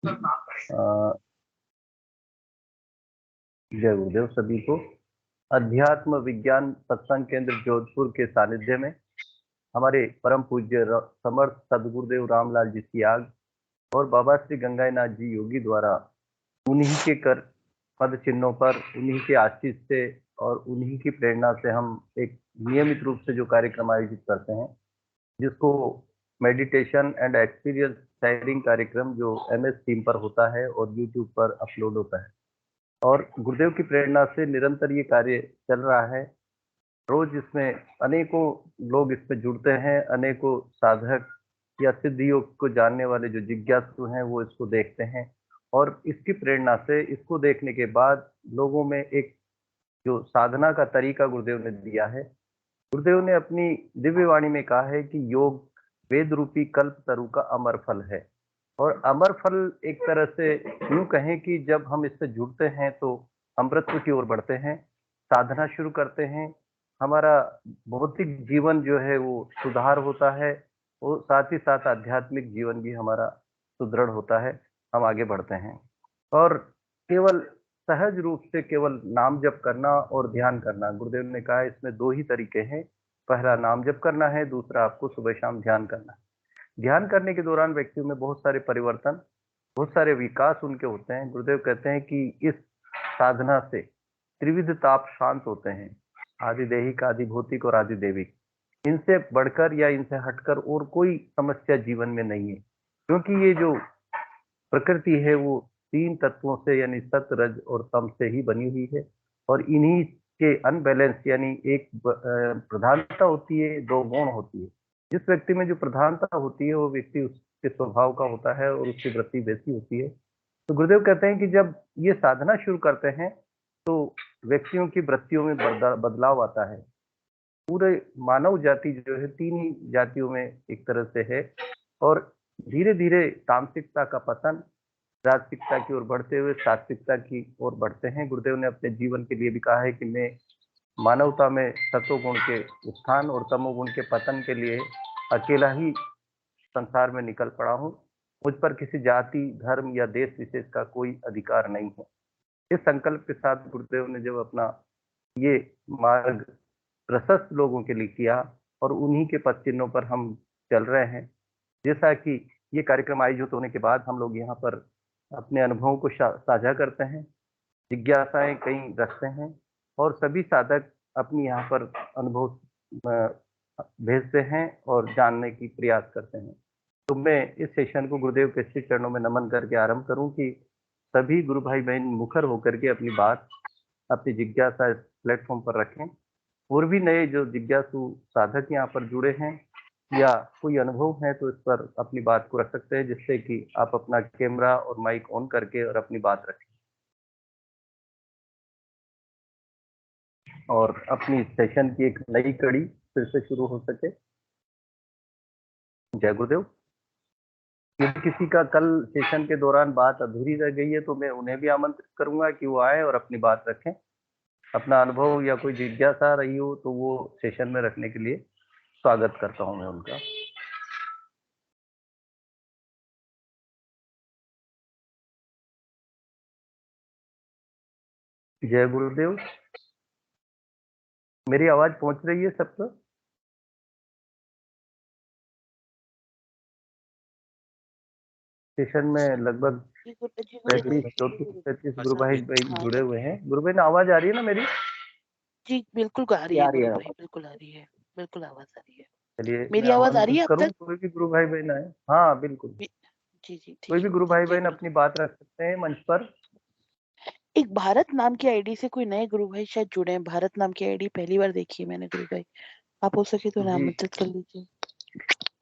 अ, जय गुरुदेव सभी को। अध्यात्म विज्ञान सत्संग केंद्र जोधपुर के सानिध्य में हमारे परम पूज्य समर्थ सदगुरुदेव रामलाल जी की याद और बाबा श्री गंगानाथ जी योगी द्वारा उन्हीं के कर पद चिन्हों पर उन्हीं के आशीष से और उन्हीं की प्रेरणा से हम एक नियमित रूप से जो कार्यक्रम आयोजित करते हैं, जिसको मेडिटेशन एंड एक्सपीरियंस शेयरिंग कार्यक्रम जो MS टीम पर होता है और यूट्यूब पर अपलोड होता है, और गुरुदेव की प्रेरणा से निरंतर ये कार्य चल रहा है। रोज इसमें अनेकों लोग इसमें जुड़ते हैं, अनेकों साधक या सिद्ध योग को जानने वाले जो जिज्ञासु हैं वो इसको देखते हैं, और इसकी प्रेरणा से इसको देखने के बाद लोगों में एक जो साधना का तरीका गुरुदेव ने दिया है। गुरुदेव ने अपनी दिव्य वाणी में कहा है कि योग वेद रूपी कल्प तरु का अमर फल है। और अमर फल एक तरह से यूं कहें कि जब हम इससे जुड़ते हैं तो अमृत की ओर बढ़ते हैं, साधना शुरू करते हैं, हमारा भौतिक जीवन जो है वो सुधार होता है, वो साथ ही साथ आध्यात्मिक जीवन भी हमारा सुदृढ़ होता है, हम आगे बढ़ते हैं। और केवल सहज रूप से केवल नाम जप करना और ध्यान करना, गुरुदेव ने कहा इसमें दो ही तरीके हैं। पहला नाम जप करना है, दूसरा आपको सुबह शाम ध्यान करना है। ध्यान करने के दौरान व्यक्तियों में बहुत सारे परिवर्तन, बहुत सारे विकास उनके होते हैं। गुरुदेव कहते हैं कि इस साधना से त्रिविध ताप शांत होते हैं, आदि दैहिक, आदि भौतिक और आदि दैविक। इनसे बढ़कर या इनसे हटकर और कोई समस्या जीवन में नहीं है, क्योंकि ये जो प्रकृति है वो तीन तत्वों से यानी सत, रज और तम से ही बनी हुई है। और इन्हीं के अनबैलेंस यानी एक प्रधानता होती है, दो गुण होती है। जिस व्यक्ति में जो प्रधानता होती है वो व्यक्ति उसके स्वभाव का होता है और उसकी वृत्ति वैसी होती है। तो गुरुदेव कहते हैं कि जब ये साधना शुरू करते हैं तो व्यक्तियों की वृत्तियों में बदलाव आता है। पूरे मानव जाति जो है तीन ही जातियों में एक तरह से है, और धीरे धीरे तामसिकता का पतन, राजसिकता की ओर बढ़ते हुए सात्विकता की ओर बढ़ते हैं। गुरुदेव ने अपने जीवन के लिए भी कहा है कि मैं मानवता में सत्वगुण के उत्थान और तमोगुण के पतन के लिए अकेला ही संसार में निकल पड़ा हूँ। मुझ पर किसी जाति, धर्म या देश विशेष का कोई अधिकार नहीं है। इस संकल्प के साथ गुरुदेव ने जब अपना ये मार्ग प्रशस्त लोगों के लिए किया, और उन्हीं के पद चिन्हों पर हम चल रहे हैं। जैसा कि ये कार्यक्रम आयोजित होने के बाद हम लोग यहाँ पर अपने अनुभवों को साझा करते हैं, जिज्ञासाएं कहीं रखते हैं, और सभी साधक अपनी यहाँ पर अनुभव भेजते हैं और जानने की प्रयास करते हैं। तो मैं इस सेशन को गुरुदेव के श्री चरणों में नमन करके आरंभ करूं कि सभी गुरु भाई बहन मुखर होकर के अपनी बात, अपनी जिज्ञासा इस प्लेटफॉर्म पर रखें। और भी नए जो जिज्ञासु साधक यहाँ पर जुड़े हैं या कोई अनुभव है तो इस पर अपनी बात को रख सकते हैं, जिससे कि आप अपना कैमरा और माइक ऑन करके और अपनी बात रखें और अपनी सेशन की एक नई कड़ी फिर से शुरू हो सके। जय गुरुदेव। यदि किसी का कल सेशन के दौरान बात अधूरी रह गई है तो मैं उन्हें भी आमंत्रित करूंगा कि वो आए और अपनी बात रखें, अपना अनुभव या कोई जिज्ञासा रही हो तो वो सेशन में रखने के लिए स्वागत करता हूं मैं उनका। जय गुरुदेव। मेरी आवाज पहुंच रही है सब तक? सेशन में लगभग जी 35 गुरुदेव। 34 35 गुरु भाई हाँ जुड़े हुए हैं। गुरु भाई आवाज आ रही है ना मेरी? जी, बिल्कुल आ रही है आ रही गुरु है भाई, आवाज। बिल्कुल आ रही है, बिल्कुल आवाज आ रही है। चलिए मैं मेरी आवाज आ रही आमंत्रित है अब करूं तक? कोई भी गुरु भाई बहन आए। हाँ बिल्कुल, जी जी, कोई ठीक भी है गुरु गुरुदेव, भाई जय बहन अपनी गुरुदेव। बात रख सकते हैं मंच पर। एक भारत नाम की आईडी से कोई नए गुरु भाई शायद जुड़े हैं। भारत नाम की आईडी पहली बार देखी है मैंने गुरु भाई, आप हो सके तो उन्हें जी आमंत्रित कर लीजिए।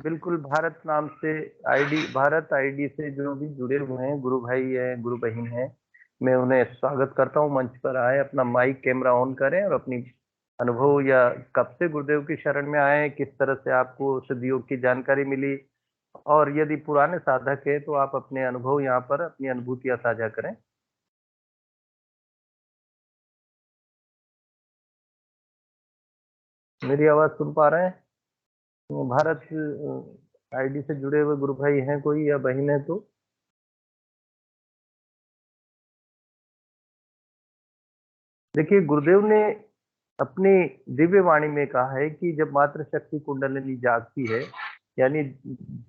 बिल्कुल, भारत नाम से आईडी, भारत आईडी से जो भी जुड़े हुए हैं गुरु भाई हैं, गुरु बहन हैं, मैं उन्हें स्वागत करता हूं। मंच पर आए, अपना माइक कैमरा ऑन करें और अपनी अनुभव या कब से गुरुदेव की शरण में आए, किस तरह से आपको सिद्ध योग की जानकारी मिली, और यदि पुराने साधक है तो आप अपने अनुभव यहाँ पर अपनी अनुभूतियां साझा करें। मेरी आवाज सुन पा रहे हैं? तो भारत आईडी से जुड़े हुए गुरु भाई हैं कोई या बहन है तो देखिए, गुरुदेव ने अपनी दिव्य वाणी में कहा है कि जब मातृ शक्ति कुंडलिनी जागती है, यानी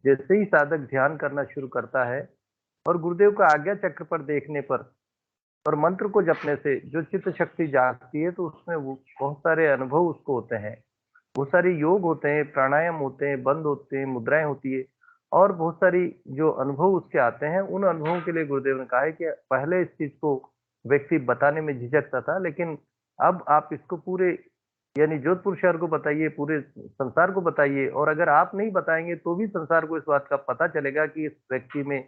जैसे ही साधक ध्यान करना शुरू करता है और गुरुदेव का आज्ञा चक्र पर देखने पर और मंत्र को जपने से जो चित्त शक्ति जागती है, तो उसमें वो बहुत सारे अनुभव उसको होते हैं। बहुत सारे योग होते हैं, प्राणायाम होते हैं, बंद होते हैं, मुद्राएं होती है और बहुत सारी जो अनुभव उसके आते हैं, उन अनुभवों के लिए गुरुदेव ने कहा है कि पहले इस चीज को व्यक्ति बताने में झिझकता था, लेकिन अब आप इसको पूरे यानी जोधपुर शहर को बताइए, पूरे संसार को बताइए, और अगर आप नहीं बताएंगे तो भी संसार को इस बात का पता चलेगा कि इस व्यक्ति में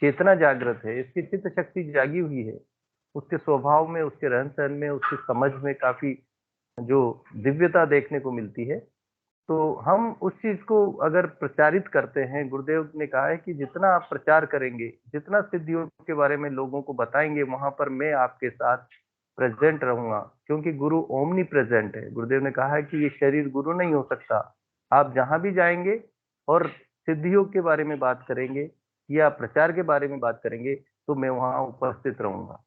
चेतना जागृत है, इसकी चित्त शक्ति जागी हुई है, उसके स्वभाव में, उसके रहन सहन में, उसकी समझ में काफी जो दिव्यता देखने को मिलती है। तो हम उस चीज को अगर प्रचारित करते हैं, गुरुदेव ने कहा है कि जितना आप प्रचार करेंगे, जितना सिद्धियों के बारे में लोगों को बताएंगे, वहां पर मैं आपके साथ प्रेजेंट रहूंगा, क्योंकि गुरु ओमनी प्रेजेंट है। गुरुदेव ने कहा है कि ये शरीर गुरु नहीं हो सकता। आप जहां भी जाएंगे और सिद्धियों के बारे में बात करेंगे या प्रचार के बारे में बात करेंगे, तो मैं वहां उपस्थित रहूंगा।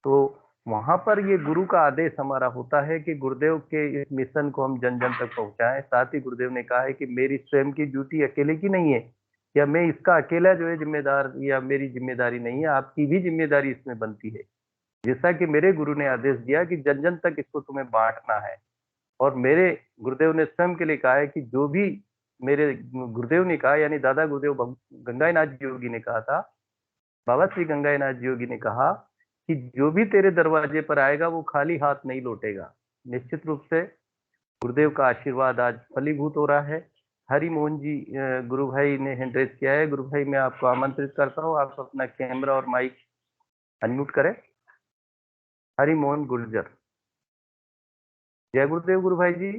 तो वहां पर ये गुरु का आदेश हमारा होता है कि गुरुदेव के इस मिशन को हम जन जन तक पहुंचाएं। साथ ही गुरुदेव ने कहा है कि मेरी स्वयं की ड्यूटी अकेले की नहीं है, या मैं इसका अकेला जो है जिम्मेदार, या मेरी जिम्मेदारी नहीं है, आपकी भी जिम्मेदारी इसमें बनती है। जैसा कि मेरे गुरु ने आदेश दिया कि जन जन तक इसको तुम्हें बांटना है, और मेरे गुरुदेव ने स्वयं के लिए कहा है कि जो भी मेरे गुरुदेव ने कहा, यानी दादा गुरुदेव गंगाईनाथ जी योगी ने कहा था, बाबा श्री गंगाईनाथ जी योगी ने कहा कि जो भी तेरे दरवाजे पर आएगा वो खाली हाथ नहीं लौटेगा। निश्चित रूप से गुरुदेव का आशीर्वाद आज फलीभूत हो रहा है। हरि मोहन जी गुरु भाई ने हैंड रेज किया है। गुरु भाई, मैं आपको आमंत्रित करता हूँ, आप अपना कैमरा और माइक अनम्यूट करें। हरि मोहन गुर्जर। जय गुरुदेव गुरु भाई जी।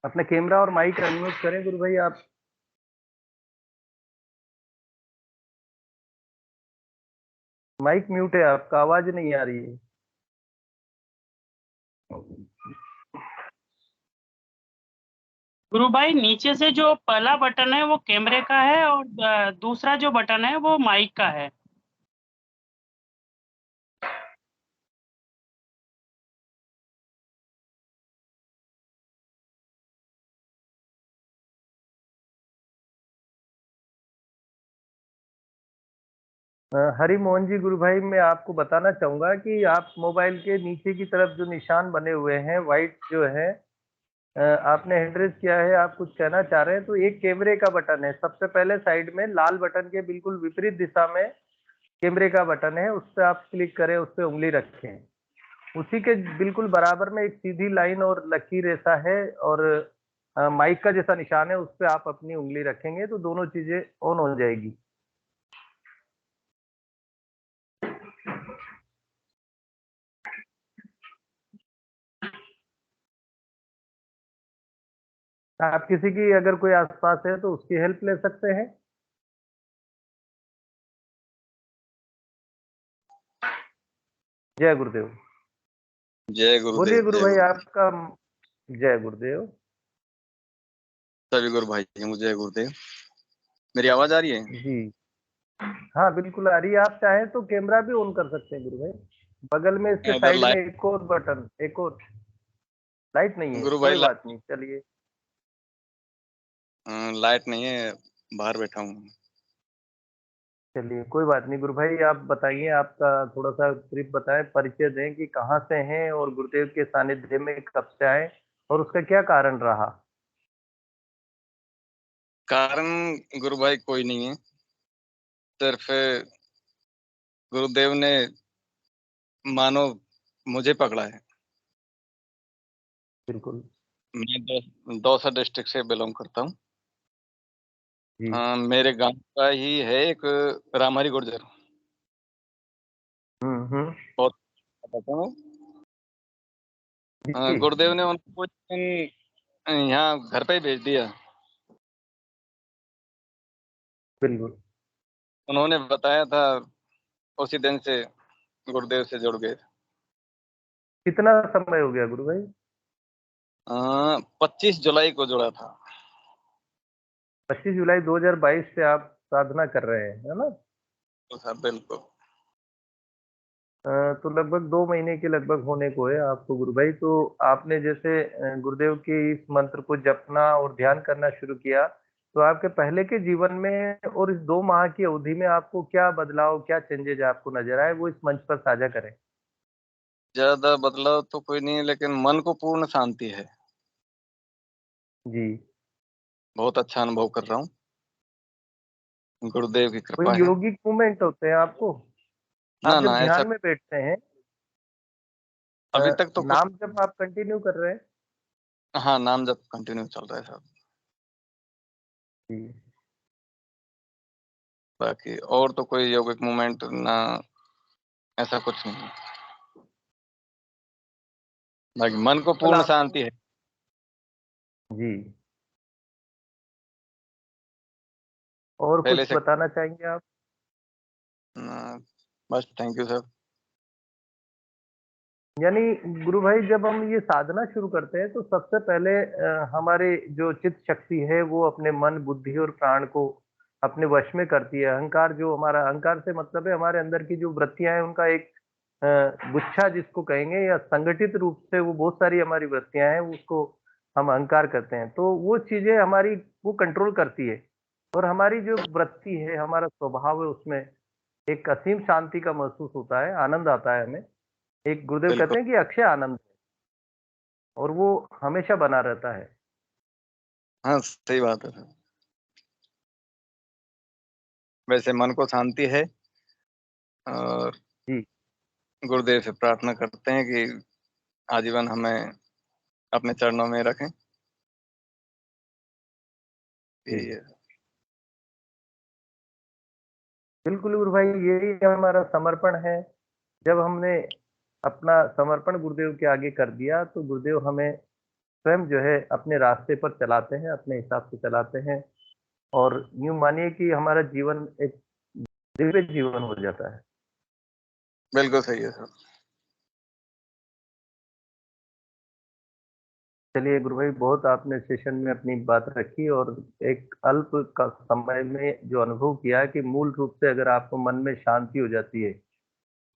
अपना कैमरा और माइक अनम्यूट करें गुरु भाई आप। माइक म्यूट है, आपका आवाज नहीं आ रही है। गुरु भाई, नीचे से जो पहला बटन है वो कैमरे का है और दूसरा जो बटन है वो माइक का है। हरि मोहन जी गुरु भाई, मैं आपको बताना चाहूंगा कि आप मोबाइल के नीचे की तरफ जो निशान बने हुए हैं, व्हाइट जो है, आपने हैंड रेज किया है, आप कुछ कहना चाह रहे हैं, तो एक कैमरे का बटन है सबसे पहले साइड में, लाल बटन के बिल्कुल विपरीत दिशा में कैमरे का बटन है, उस पर आप क्लिक करें, उस पर उंगली रखें। उसी के बिल्कुल बराबर में एक सीधी लाइन और लकीर रेखा है, और माइक का जैसा निशान है, उस पर आप अपनी उंगली रखेंगे तो दोनों चीजें ऑन हो जाएगी। आप किसी की अगर कोई आसपास है तो उसकी हेल्प ले सकते हैं। जय गुरुदेव। जय गुरुदेव। बोलिए गुरु जय भाई, गुरुदेव। आपका। जय गुरुदेव। सभी गुरु भाई को जय गुरुदेव। मेरी आवाज आ रही है? जी हाँ, बिल्कुल आ रही है। आप चाहें तो कैमरा भी ऑन कर सकते हैं गुरु भाई। बगल में इसके इधर साइड में लाइट, एक और बटन, एक और। लाइट नहीं है, गुरु भाई कोई बात नहीं, चलिए। लाइट नहीं है, बाहर बैठा हूँ। चलिए कोई बात नहीं गुरु भाई, आप बताइए, आपका थोड़ा सा ब्रीफ बताएं, परिचय दें कि कहाँ से हैं और गुरुदेव के सानिध्य में कब से आए और उसका क्या कारण रहा। कारण गुरु भाई कोई नहीं है, सिर्फ गुरुदेव ने मानो मुझे पकड़ा है। बिल्कुल। मैं दौसा डिस्ट्रिक्ट से बिलोंग करता हूँ। जी। मेरे गांव का ही है एक रामहरि गुर्जर, हम्म। बहुत बताता हूँ। जी। गुरुदेव ने उनको कुछ दिन यहाँ घर पे ही भेज दिया। बिल्कुल। उन्होंने बताया था, उसी दिन से गुरुदेव से जुड़ गए। कितना समय हो गया गुरु भाई? 25 जुलाई को जुड़ा था। 25 जुलाई 2022 से आप साधना कर रहे हैं, है ना? तो साहब बिल्कुल। तो लगभग 2 महीने के लगभग होने को है आपको गुरु भाई। तो आपने जैसे गुरुदेव के इस मंत्र को जपना और ध्यान करना शुरू किया, तो आपके पहले के जीवन में और इस 2 माह की अवधि में आपको क्या बदलाव, क्या चेंजेज आपको नज़र आए, वो इस मंच पर साझा करें? ज़्यादा बदलाव तो कोई नहीं है, लेकिन मन को पूर्ण शांति है। जी। बहुत अच्छा अनुभव कर रहा हूँ। गुरुदेव की कोई कृपा है। योगिक मूवमेंट होते हैं आपको? ना, आप जब ना ऐसा ध्यान में बैठते हैं, अभी तक तो कुछ। नाम जब आप कंटिन्यू कर रहे हैं? हाँ, नाम जप कंटिन्यू चल रहा है साहब। जी। बाकी और तो कोई यौगिक मूवमेंट ना, ऐसा कुछ नहीं। बाकी मन को कल पूर्ण आपको शांति है। जी। और कुछ पहले से बताना चाहेंगे आप? बस थैंक यू सर। यानी गुरु भाई जब हम ये साधना शुरू करते हैं तो सबसे पहले हमारे जो चित्त शक्ति है वो अपने मन, बुद्धि और प्राण को अपने वश में करती है। अहंकार, जो हमारा अहंकार से मतलब है हमारे अंदर की जो वृत्तियां हैं उनका एक गुच्छा जिसको कहेंगे, या संगठित रूप से वो बहुत सारी हमारी वृत्तियां हैं, उसको हम अहंकार करते हैं। तो वो चीजें हमारी वो कंट्रोल करती है, और हमारी जो वृत्ति है, हमारा स्वभाव है, उसमें एक असीम शांति का महसूस होता है, आनंद आता है हमें। एक गुरुदेव बिल्कुल। कहते हैं कि अक्षय आनंद है, और वो हमेशा बना रहता है। हाँ, सही बात है सर। वैसे मन को शांति है, और जी। गुरुदेव से प्रार्थना करते हैं कि आजीवन हमें अपने चरणों में रखें। जी यही है। बिल्कुल गुरु भाई, यही हमारा समर्पण है। जब हमने अपना समर्पण गुरुदेव के आगे कर दिया तो गुरुदेव हमें स्वयं जो है अपने रास्ते पर चलाते हैं, अपने हिसाब से चलाते हैं, और यूं मानिए कि हमारा जीवन एक दिव्य जीवन हो जाता है। बिल्कुल सही है सर। चलिए गुरु भाई, बहुत आपने सेशन में अपनी बात रखी, और एक अल्प का समय में जो अनुभव किया कि मूल रूप से अगर आपको मन में शांति हो जाती है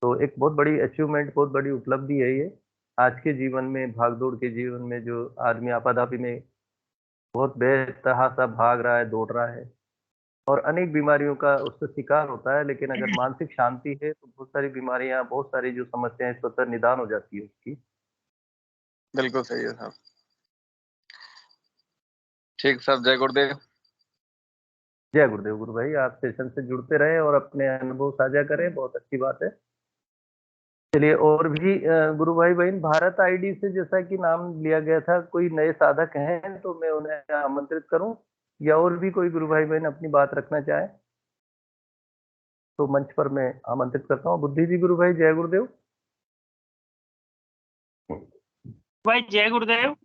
तो एक बहुत बड़ी अचीवमेंट, बहुत बड़ी उपलब्धि है ये। आज के जीवन में, भागदौड़ के जीवन में, जो आदमी आपाधापी में बहुत बेतहासा भाग रहा है, दौड़ रहा है, और अनेक बीमारियों का उससे शिकार होता है, लेकिन अगर मानसिक शांति है तो बहुत सारी बीमारियां, बहुत सारी जो समस्याएं स्वतः निदान हो जाती है उसकी। बिल्कुल सही है सर। ठीक सर, जय गुरुदेव। जय गुरुदेव। गुरु भाई, आप सेशन से जुड़ते रहे और अपने अनुभव साझा करें, बहुत अच्छी बात है। चलिए, और भी गुरु भाई बहन, भारत आईडी से जैसा कि नाम लिया गया था, कोई नए साधक हैं तो मैं उन्हें आमंत्रित करूं, या और भी कोई गुरु भाई बहन अपनी बात रखना चाहे तो मंच पर मैं आमंत्रित करता हूं। बुद्धि जी गुरु भाई, जय गुरुदेव। भाई जय गुरुदेव।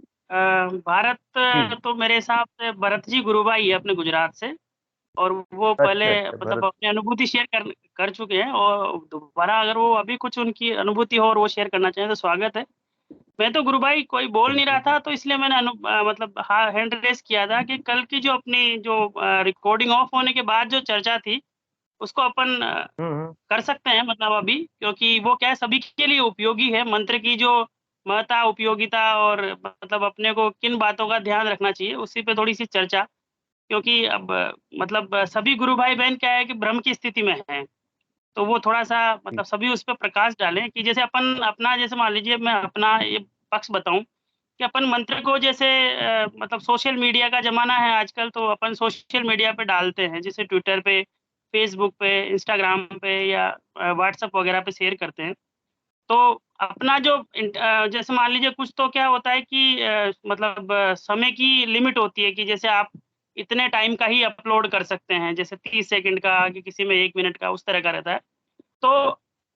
भारत जी। तो मेरे हिसाब से भरत जी गुरु भाई है अपने गुजरात से, और वो पहले अच्छा अच्छा, मतलब भरत। अपनी अनुभूति शेयर कर चुके हैं, और दोबारा अगर वो अभी कुछ उनकी अनुभूति हो और वो शेयर करना चाहें तो स्वागत है। मैं तो गुरु भाई कोई बोल नहीं रहा था, तो इसलिए मैंने मतलब हैंड रेस किया था कि कल की जो अपनी जो रिकॉर्डिंग ऑफ होने के बाद जो चर्चा थी उसको अपन हम्म। कर सकते हैं, मतलब अभी, क्योंकि वो क्या है, सभी के लिए उपयोगी है। मंत्र की जो महत्ता, उपयोगिता, और मतलब अपने को किन बातों का ध्यान रखना चाहिए, उसी पे थोड़ी सी चर्चा। क्योंकि अब मतलब सभी गुरु भाई बहन क्या है कि भ्रम की स्थिति में हैं, तो वो थोड़ा-सा जी मतलब सभी उस पे प्रकाश डालें कि जैसे अपन अपना, जैसे मान लीजिए मैं अपना ये पक्ष बताऊँ कि अपन मंत्र को जैसे मतलब सोशल मीडिया का ज़माना है आजकल, तो अपन सोशल मीडिया पे डालते हैं, जैसे ट्विटर पे, फ़ेसबुक पे, इंस्टाग्राम पे, या व्हाट्सएप वगैरह पे शेयर करते हैं। तो अपना जो जैसे मान लीजिए कुछ तो क्या होता है कि मतलब समय की लिमिट होती है कि जैसे आप इतने टाइम का ही अपलोड कर सकते हैं, जैसे 30 सेकंड का, कि किसी में 1 मिनट का, उस तरह का रहता है। तो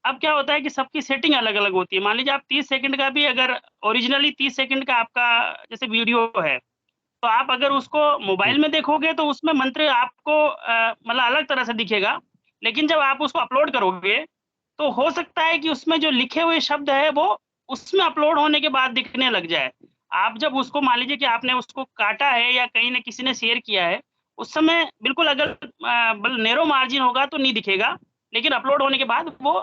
अब क्या होता है कि सबकी सेटिंग अलग-अलग होती है। मान लीजिए आप 30 सेकंड का भी अगर ओरिजिनली 30 सेकंड का आपका जैसे वीडियो है, तो आप अगर उसको जी मोबाइल में देखोगे तो उसमें मंत्र आपको मतलब अलग तरह से दिखेगा। लेकिन जब आप उसको अपलोड करोगे, तो हो सकता है कि उसमें जो लिखे हुए शब्द है वो उसमें अपलोड होने के बाद दिखने लग जाए। आप जब उसको मान लीजिए कि आपने उसको काटा है या कहीं न किसी ने शेयर किया है, उस समय बिल्कुल अगर नैरो मार्जिन होगा तो नहीं दिखेगा, लेकिन अपलोड होने के बाद वो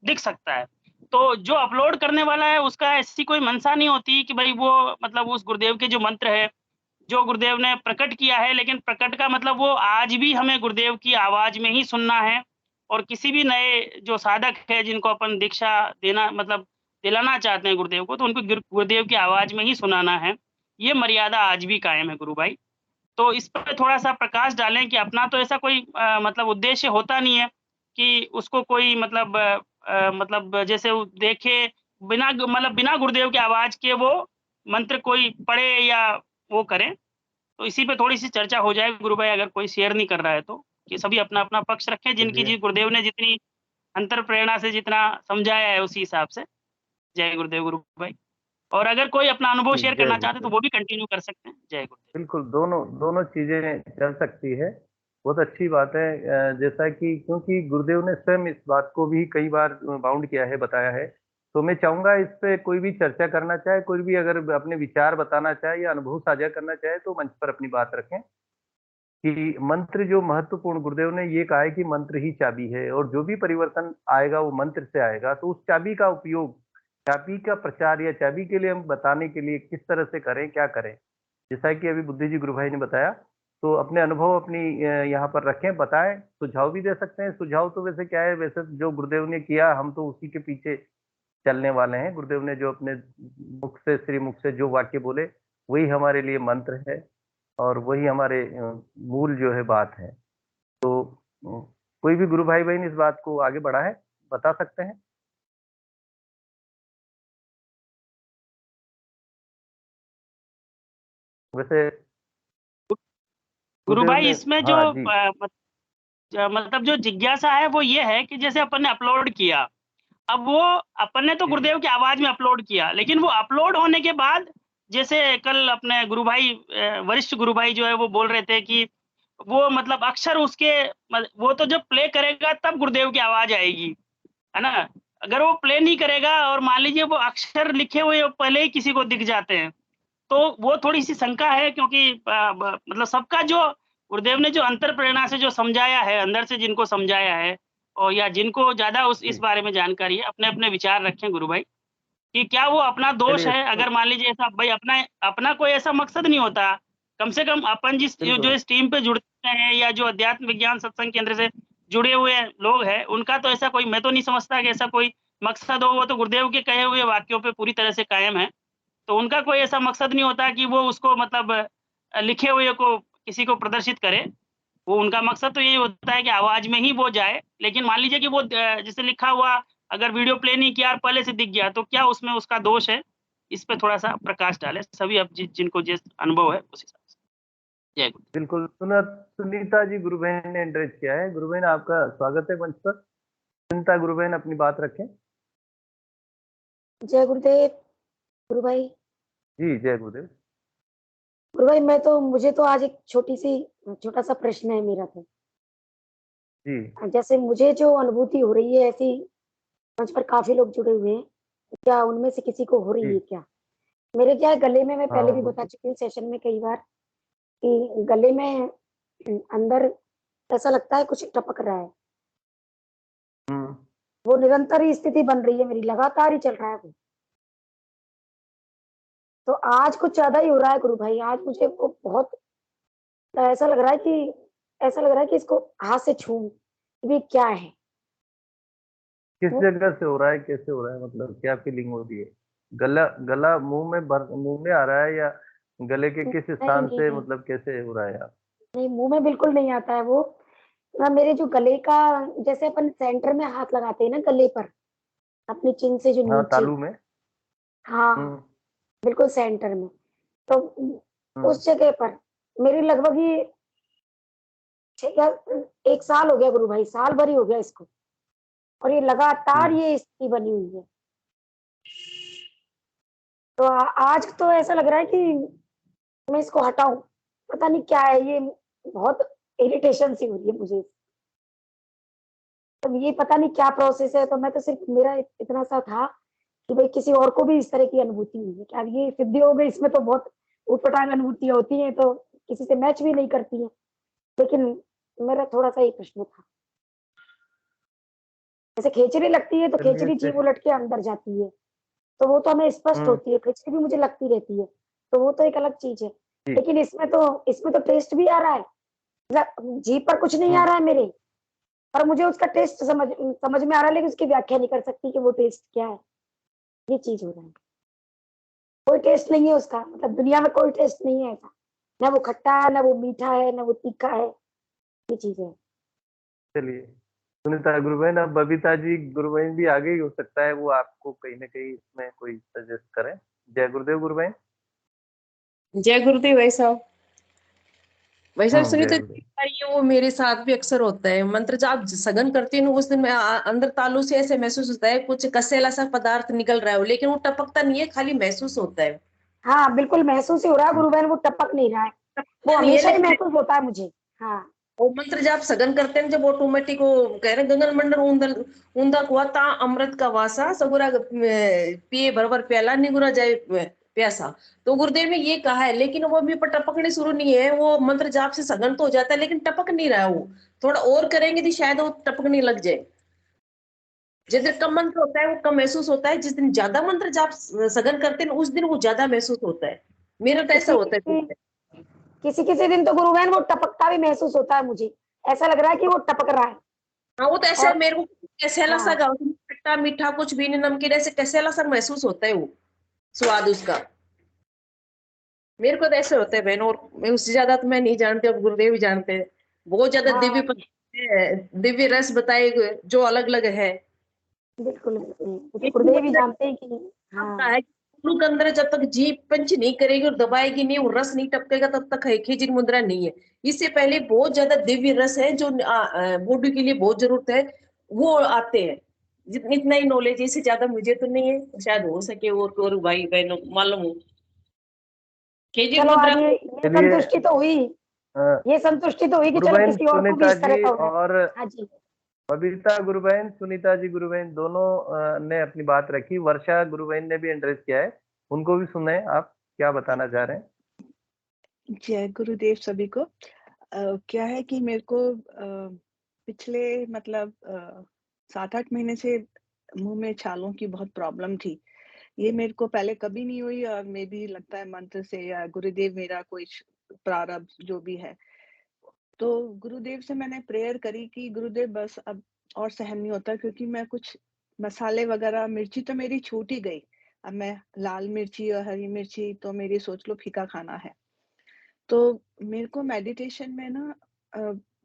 दिख सकता है। तो जो अपलोड करने वाला है उसका ऐसी कोई मंशा नहीं होती कि भाई वो मतलब उस गुरुदेव के जो मंत्र है, जो गुरुदेव ने प्रकट किया है, लेकिन प्रकट का मतलब वो आज भी हमें गुरुदेव की आवाज़ में ही सुनना है। और किसी भी नए जो साधक है जिनको अपन दीक्षा देना मतलब दिलाना चाहते हैं गुरुदेव को, तो उनको गुरुदेव की आवाज़ में ही सुनाना है। ये मर्यादा आज भी कायम है गुरु भाई। तो इस पर थोड़ा-सा प्रकाश डालें कि अपना तो ऐसा कोई मतलब उद्देश्य होता नहीं है कि उसको कोई मतलब जैसे वो देखे बिना गुरुदेव की आवाज़ के वो मंत्र कोई पढ़े या वो करे। तो इसी पे थोड़ी-सी चर्चा हो जाए गुरु भाई, अगर कोई शेयर नहीं कर रहा है तो, कि सभी अपना-अपना पक्ष रखें, जिनकी चलिए, जी गुरुदेव ने जितनी अंतर प्रेरणा से जितना समझाया है उसी हिसाब से। जय गुरुदेव गुरु भाई। और अगर कोई अपना अनुभव जी, शेयर जय करना चाहते हैं तो गुरुदेव। वो भी कंटिन्यू कर सकते हैं। जय गुरुदेव। बिल्कुल, दोनों दोनों चीज़ें चल सकती है। बहुत अच्छी बात है, जैसा कि क्योंकि गुरुदेव ने स्वयं इस बात को भी कई बार बाउंड किया है, बताया है। तो मैं चाहूँगा इस पे कोई भी चर्चा करना चाहे, कोई भी अगर अपने विचार बताना चाहे या अनुभव साझा करना चाहे तो मंच पर अपनी बात रखें। कि मंत्र जो महत्वपूर्ण, गुरुदेव ने ये कहा है कि मंत्र ही चाबी है और जो भी परिवर्तन आएगा वो मंत्र से आएगा। तो उस चाबी का उपयोग, चाबी का प्रचार या चाबी के लिए हम बताने के लिए किस तरह से करें, क्या करें? जैसा कि अभी बुद्धि जी गुरु भाई ने बताया, तो अपने अनुभव अपनी यहाँ पर रखें, बताएँ, सुझाव भी दे सकते हैं। सुझाव तो वैसे क्या है, वैसे जो गुरुदेव ने किया हम तो उसी के पीछे चलने वाले हैं। गुरुदेव ने जो अपने मुख से, श्री मुख से जो वाक्य बोले, वही हमारे लिए मंत्र है और वही हमारे मूल जो है बात है। तो कोई भी गुरु भाई-बहन इस बात को आगे बढ़ाएँ, बता सकते हैं? वैसे गुरु गुरुदेव भाई ने, इसमें जो हाँ जी, मतलब जो जिज्ञासा है वो ये है कि जैसे अपन ने अपलोड किया, अब वो अपन ने तो जी, गुरुदेव की आवाज़ में अपलोड किया, लेकिन वो अपलोड होने के बाद जैसे कल अपने गुरु भाई वरिष्ठ गुरु भाई जो है वो बोल रहे थे कि वो मतलब अक्षर उसके वो तो जब प्ले करेगा तब गुरुदेव की आवाज़ आएगी, है ना? अगर वो प्ले नहीं करेगा और मान लीजिए वो अक्षर लिखे हुए पहले ही किसी को दिख जाते हैं, तो वो थोड़ी-सी शंका है, क्योंकि मतलब सबका जो गुरुदेव ने जो अंतर प्रेरणा से जो समझाया है, अंदर से जिनको समझाया है और या जिनको ज़्यादा उस इस जी। बारे में जानकारी है, अपने-अपने विचार रखें गुरु भाई, कि क्या वो अपना दोष चलिए है? तो अगर मान लीजिए ऐसा भाई अपना अपना कोई ऐसा मकसद नहीं होता, कम से कम अपन जिस जो जो बिल्कुल, इस टीम पे जुड़ते हैं या जो अध्यात्म विज्ञान सत्संग केंद्र से जुड़े हुए लोग हैं, उनका तो ऐसा कोई, मैं तो नहीं समझता कि ऐसा कोई मकसद हो, वो तो गुरुदेव के कहे हुए वाक्यों पे पूरी तरह से कायम है। तो उनका कोई ऐसा मकसद नहीं होता कि वो उसको मतलब लिखे हुए को किसी को प्रदर्शित करे। वो उनका मकसद तो यही होता है कि आवाज़ में ही वो जाए। लेकिन मान लीजिए कि वो जैसे लिखा हुआ अगर वीडियो प्ले नहीं किया और पहले से दिख गया, तो क्या उसमें उसका दोष है? इस पे थोड़ा-सा प्रकाश डालें। सभी अब जिनको जिस अनुभव है उस हिसाब से। जय गुरु। बिल्कुल। सुनीता जी गुरु बहन ने एंकरेज किया है। गुरु बहन आपका स्वागत है मंच पर। सुनीता गुरु बहन अपनी बात रखें। जय गुरुदेव। गुरु भाई, जी, जय गुरुदेव। गुरु भाई मुझे तो आज एक छोटा सा प्रश्न है मेरा तो। जी, जैसे मुझे जो अनुभूति हो रही है ऐसी मंच पर काफी लोग जुड़े हुए हैं, क्या उनमें से किसी को हो रही जी। है क्या? मेरे क्या है गले में, मैं हाँ, पहले हाँ, भी बता बिल्कुल। चुकी हूँ सेशन में कई बार कि गले में अंदर ऐसा लगता है कुछ टपक रहा है। हुँ, वो निरंतर ही स्थिति बन रही है मेरी, लगातार ही चल रहा है वो। तो आज कुछ ज़्यादा ही हो रहा है गुरु भाई, आज मुझे वो बहुत ऐसा लग रहा है कि इसको हाथ से छूऊँ, ये क्या है? किस वो जगह से हो रहा है, कैसे हो रहा है, मतलब क्या फीलिंग हो रही है? गला गला मुँह में आ रहा है या गले के किस नहीं, स्थान से, नहीं, मतलब कैसे हो रहा है आप? नहीं, मुँह में बिल्कुल नहीं आता है वो। ना मेरे जो गले का, जैसे अपन सेंटर में हाथ लगाते हैं ना गले पर, अपनी चिन से जो हाँ, नीचे, तालू में? हाँ, हुँ, बिल्कुल सेंटर में। तो हुँ, उस जगह पर मेरी लगभग ये 6 या 1 साल हो गया गुरु भाई, साल भर ही हो गया इसको, और ये जी। लगातार ये स्थिति बनी हुई है। तो आज तो ऐसा लग रहा है कि मैं इसको हटाऊँ, पता नहीं क्या है ये, बहुत इरिटेशन सी हो रही है मुझे। तो ये पता नहीं क्या प्रोसेस है, तो मैं तो सिर्फ, मेरा इतना सा था कि भाई किसी और को भी इस तरह की अनुभूति हुई है क्या? ये सिद्धि हो गई, इसमें तो बहुत ऊटपटांग अनुभूतियाँ होती हैं, तो किसी से मैच भी नहीं करती हैं। लेकिन मेरा थोड़ा-सा ये प्रश्न था। जैसे खेचरी लगती है तो चलिए खेचरी जीभ फिर। उलट के अंदर जाती है, तो वो तो हमें स्पष्ट हम्म। होती है, खेचरी भी मुझे लगती रहती है, तो वो तो एक अलग चीज़ है। जी। लेकिन इसमें तो टेस्ट भी आ रहा है, मतलब जीभ पर कुछ नहीं आ हम्म। रहा है मेरे, पर मुझे उसका टेस्ट समझ में आ रहा है, लेकिन उसकी व्याख्या नहीं कर सकती कि वो टेस्ट क्या है, ये चीज़ हो रहा है। कोई टेस्ट नहीं है उसका, मतलब दुनिया में कोई टेस्ट नहीं है ऐसा, ना वो खट्टा है, ना वो मीठा है, ना वो तीखा है, ये चीज़ है। चलिए सुनीता गुरुबहन, अब बबीता जी गुरुबहन भी आगे ही हो सकता है वो आपको कहीं ना कहीं इसमें कोई सजेस्ट करें। जय गुरुदेव गुरुबहन। जय गुरुदेव। भाई साहब जय सुनीता गुरुदेव। जी, वो मेरे साथ भी अक्सर होता है। मंत्र जाप सघन करती हूँ उस दिन मैं अंदर तालू से ऐसे महसूस होता है कुछ कसेला सा पदार्थ निकल रहा है, लेकिन वो टपकता नहीं है, खाली महसूस होता है। हाँ, बिल्कुल महसूस ही हो रहा है गुरु बहन, वो टपक नहीं रहा है, वो टपकता नहीं है हमेशा ही लेकिन महसूस होता है मुझे। हाँ, वो मंत्र जाप सघन करते हैं जब ऑटोमेटिक वो कह रहे गगन मंडल ऊंदर ऊंदा कुआ ता अमृत का वासा सगुरा पिए भरभर प्याला निगुरा जाए प्यासा। तो गुरुदेव ने ये कहा है, लेकिन वो अभी पर टपकने शुरू नहीं है। वो मंत्र जाप से सघन तो हो जाता है लेकिन टपक नहीं रहा है। वो थोड़ा और करेंगे तो शायद वो टपकने लग जाए। जिस दिन कम मंत्र होता है वो कम महसूस होता है, जिस दिन ज्यादा मंत्र जाप सघन करते हैं उस दिन वो ज्यादा महसूस होता है। मेरा तो ऐसा किसी होता किसी है। किसी किसी दिन तो गुरु बहन वो टपकता भी महसूस होता है मुझे, ऐसा लग रहा है कि वो टपक रहा है। हाँ वो तो ऐसे और मेरे को कैसेला सा हाँ, खट्टा मीठा कुछ भी नहीं, नमकीन ऐसे कैसेला सा महसूस होता है वो स्वाद उसका। मेरे को तो ऐसे होता है बहन, और मैं उससे ज्यादा तो मैं नहीं जानती, अब गुरुदेव ही जानते हैं। बहुत ज्यादा दिव्य हाँ, दिव्य रस बताए हुए जो अलग अलग है। बिल्कुल बिल्कुल, वो तो लेकिन गुरुदेव ही मतलब जानते हैं कि आपका हाँ, है कि गुरु के अंदर जब तक जीभ पंच नहीं करेगी और दबाएगी नहीं और रस नहीं टपकेगा तब तक है खींचन मुद्रा नहीं है। इससे पहले बहुत ज्यादा दिव्य रस है जो बॉडी के लिए बहुत जरूरत है, वो आते हैं। जितनी इतना ही नॉलेज, इससे ज्यादा मुझे तो नहीं है, शायद हो सके और भाई बहनों मालूम हो खींचन चलो मुद्रा। आज ये चलिए संतुष्टि तो हुई, ये संतुष्टि तो हुई कि चलो गुरुबहन किसी और को भी सुनीता इस तरह जी का हो रहा है। और हाँ जी, बबीता गुरुबहन, सुनीता जी गुरुबहन दोनों ने अपनी बात रखी। वर्षा गुरुबहन ने भी एड्रेस किया है, उनको भी सुने। आप क्या बताना चाह रहे हैं? जय गुरुदेव सभी को। क्या है कि मेरे को पिछले मतलब 7-8 महीने से मुँह में छालों की बहुत प्रॉब्लम थी। ये मेरे को पहले कभी नहीं हुई और मे बी लगता है मंत्र से या गुरुदेव मेरा कोई प्रारब्ध जो भी है। तो गुरुदेव से मैंने प्रेयर करी कि गुरुदेव बस अब और सहन नहीं होता, क्योंकि मैं कुछ मसाले वगैरह, मिर्ची तो मेरी छूट ही गई। अब मैं लाल मिर्ची और हरी मिर्ची तो मेरी सोच लो फीका खाना है। तो मेरे को मेडिटेशन में ना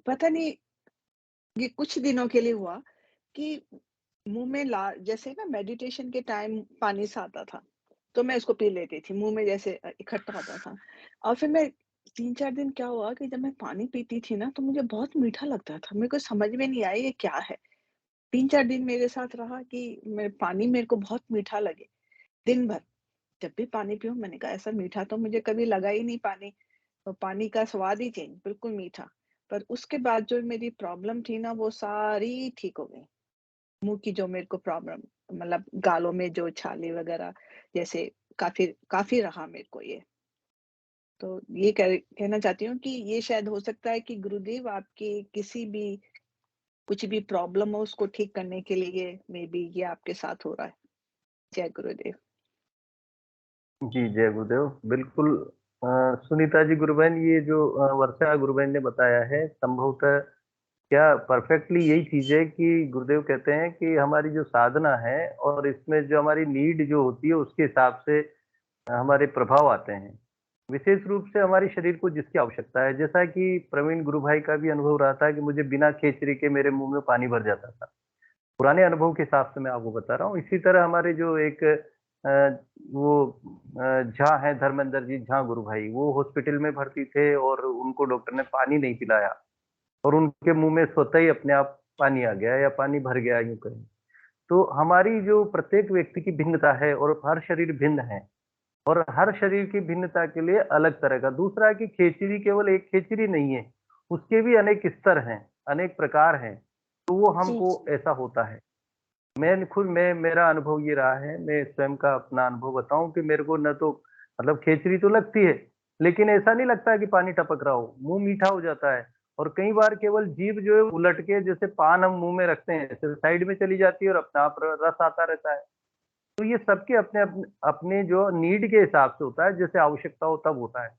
पता नहीं ये कुछ दिनों के लिए हुआ कि मुँह में ला जैसे ना मेडिटेशन के टाइम पानी सा आता था, तो मैं उसको पी लेती थी, मुँह में जैसे इकट्ठा होता था। और फिर मैं 3-4 दिन क्या हुआ कि जब मैं पानी पीती थी ना, तो मुझे बहुत मीठा लगता था। मेरे को समझ में नहीं आया ये क्या है? 3-4 दिन मेरे साथ रहा कि मैं पानी मेरे को बहुत मीठा लगे, दिन भर। जब भी पानी पीऊँ मैंने कहा ऐसा मीठा तो मुझे कभी लगा ही नहीं पानी। तो पानी का स्वाद ही चेंज, बिल्कुल मीठा। पर उसके बाद जो मेरी प्रॉब्लम थी ना वो सारी ठीक हो गई। मुँह की जो मेरे को प्रॉब्लम, मतलब गालों में जो छाले वगैरह जैसे काफ़ी काफ़ी रहा मेरे को ये। तो ये कहना चाहती हूँ कि ये शायद हो सकता है कि गुरुदेव आपकी किसी भी कुछ भी प्रॉब्लम हो उसको ठीक करने के लिए मे बी ये आपके साथ हो रहा है। जय गुरुदेव। जी जय गुरुदेव। बिल्कुल सुनीता जी गुरुबहन, ये जो वर्षा गुरुबहन ने बताया है संभवतः क्या परफेक्टली यही चीज है कि गुरुदेव कहते हैं कि हमारी जो साधना है और इसमें जो हमारी नीड जो होती है उसके हिसाब से हमारे प्रभाव आते हैं। विशेष रूप से हमारे शरीर को जिसकी आवश्यकता है, जैसा कि प्रवीण गुरु भाई का भी अनुभव रहा था कि मुझे बिना खेचरी के मेरे मुंह में पानी भर जाता था। पुराने अनुभव के हिसाब से मैं आपको बता रहा हूँ। इसी तरह हमारे जो एक वो झा है धर्मेंद्र जी झा गुरु भाई, वो हॉस्पिटल में भर्ती थे और उनको डॉक्टर ने पानी नहीं पिलाया और उनके मुंह में स्वतः ही अपने आप पानी आ गया या पानी भर गया यूं कहें। तो हमारी जो प्रत्येक व्यक्ति की भिन्नता है और हर शरीर भिन्न है और हर शरीर की भिन्नता के लिए अलग तरह का। दूसरा कि खेचरी केवल एक खेचरी नहीं है, उसके भी अनेक स्तर हैं, अनेक प्रकार हैं, तो वो जी, हमको जी। ऐसा होता है। मैं मेरा अनुभव ये रहा है, मैं स्वयं का अपना अनुभव बताऊं कि मेरे को न तो मतलब खेचरी तो लगती है, लेकिन ऐसा नहीं लगता कि पानी टपक रहा हो, मुंह मीठा हो जाता है और कई बार केवल जीभ जो है उलट के, जैसे पान हम मुंह में रखते हैं, ऐसे साइड में चली जाती है और अपने आप रस आता रहता है। तो ये सबके अपने अपने अपने जो नीड के हिसाब से होता है, जैसे आवश्यकता हो तब होता है।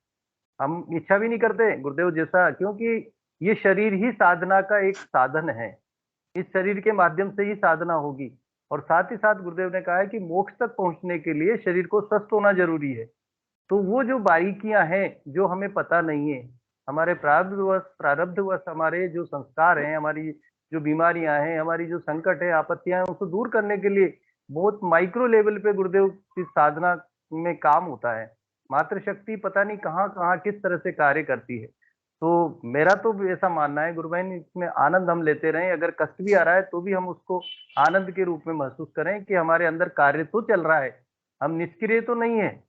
हम इच्छा भी नहीं करते गुरुदेव जैसा, क्योंकि ये शरीर ही साधना का एक साधन है। इस शरीर के माध्यम से ही साधना होगी। और साथ ही साथ गुरुदेव ने कहा है कि मोक्ष तक पहुंचने के लिए शरीर को स्वस्थ होना जरूरी है। तो वो जो बारीकियां हैं जो हमें पता नहीं है, हमारे प्रारब्धवश हमारे जो संस्कार हैं, हमारी जो बीमारियां हैं, हमारी जो संकट है, आपत्तियां हैं, उसको दूर करने के लिए बहुत माइक्रो लेवल पे गुरुदेव की साधना में काम होता है। मातृशक्ति पता नहीं कहाँ कहाँ किस तरह से कार्य करती है। तो मेरा तो ऐसा मानना है गुरु बहन, इसमें आनंद हम लेते रहें। अगर कष्ट भी आ रहा है तो भी हम उसको आनंद के रूप में महसूस करें कि हमारे अंदर कार्य तो चल रहा है, हम निष्क्रिय तो नहीं है।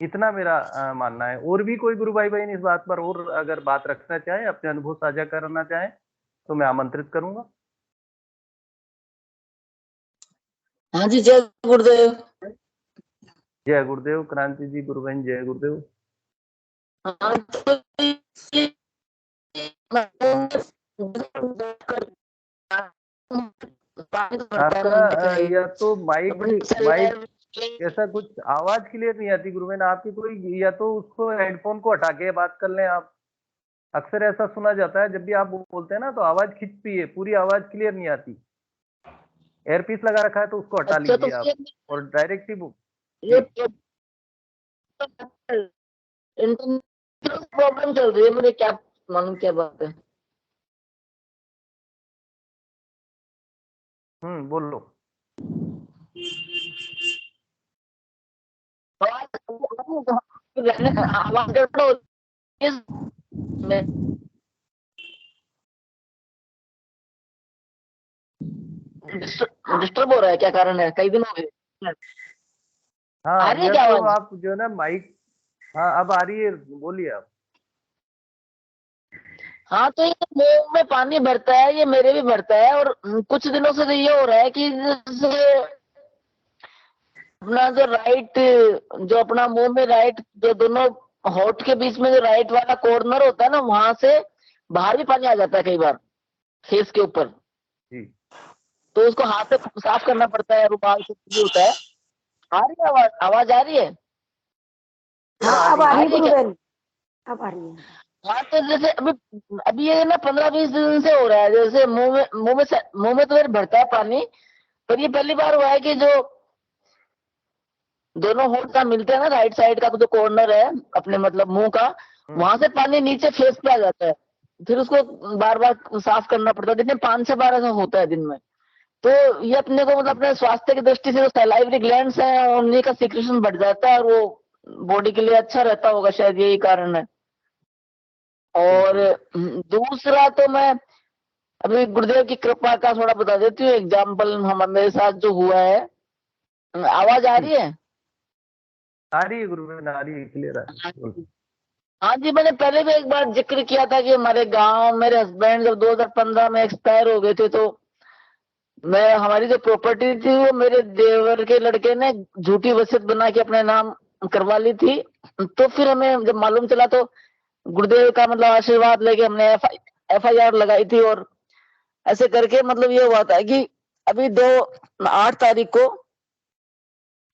इतना मेरा मानना है। और भी कोई गुरु भाई बहन इस बात पर और अगर बात रखना चाहे, अपने अनुभव साझा करना चाहे, तो मैं आमंत्रित करूंगा। हाँ जी, जय गुरुदेव। जय गुरुदेव। क्रांति जी, गुरु बहन, जय गुरुदेव। हाँ, तो आपका या तो माइक ऐसा कुछ आवाज क्लियर नहीं आती गुरु बहन आपकी कोई, या तो उसको हेडफोन को हटा के बात कर लें आप। अक्सर ऐसा सुना जाता है, जब भी आप बोलते हैं ना तो आवाज खिंचती है, पूरी आवाज क्लियर नहीं आती। एयरपीस लगा रखा है तो उसको हटा अच्छा, लीजिए तो आप और डायरेक्ट ही इंटरनेट प्रॉब्लम चल रही है, मुझे क्या मालूम क्या बात है। बोलो। आवाज गड़बड़ होती है। डिस्टर्ब हो रहा है, क्या कारण है? कई दिन हो गए। हाँ, आ रही है या क्या तो आवाज? आप जो है ना माइक, हाँ अब आ रही है, बोलिए आप। हाँ, तो ये मुंह में पानी भरता है, ये मेरे भी भरता है। और कुछ दिनों से तो ये हो रहा है कि जैसे अपना जो राइट, जो अपना मुंह में राइट, जो दोनों होठ के बीच में जो राइट वाला कॉर्नर होता है ना, वहां से बाहर भी पानी आ जाता है कई बार फेस के ऊपर। जी। तो उसको हाथ से साफ करना पड़ता है, रुमाल से भी होता है। आ रही है आवाज? आवाज आ रही है? हाँ, अब आ रही है गुरु क्या? बहन, अब आ रही है। हाँ, तो जैसे अभी ये ना 15-20 दिन से हो रहा है। जैसे मुंह में तो मेरे भरता है पानी, पर ये पहली बार हुआ है कि जो दोनों होठ का मिलते हैं ना, राइट साइड का जो कॉर्नर है अपने मतलब मुंह का, वहां से पानी नीचे फेस पे आ जाता है। फिर उसको बार बार साफ करना पड़ता है। दिन में 5 से 12 ऐसा होता है दिन में। तो ये अपने को मतलब अपने स्वास्थ्य की दृष्टि से जो सलाइवरी ग्लैंड्स हैं उन्हीं का सिक्रेशन बढ़ जाता है, और वो बॉडी के लिए अच्छा रहता होगा, शायद यही कारण है। और दूसरा तो मैं अभी गुरुदेव की कृपा का थोड़ा बता देती हूँ एग्जाम्पल मेरे साथ जो हुआ है। आवाज आ रही है? आ रही है गुरु बहन, आ रही है, क्लियर आ रही है। हाँ जी, मैंने पहले भी एक बार जिक्र किया था कि हमारे गांव मेरे हस्बैंड जब 2015 में एक्सपायर हो गए थे, तो मैं हमारी जो प्रॉपर्टी थी वो मेरे देवर के लड़के ने झूठी वसीयत बना के अपने नाम करवा ली थी। तो फिर हमें जब मालूम चला तो गुरुदेव का मतलब आशीर्वाद लेके हमने FIR लगाई थी। और ऐसे करके मतलब ये हुआ था कि अभी 8 तारीख को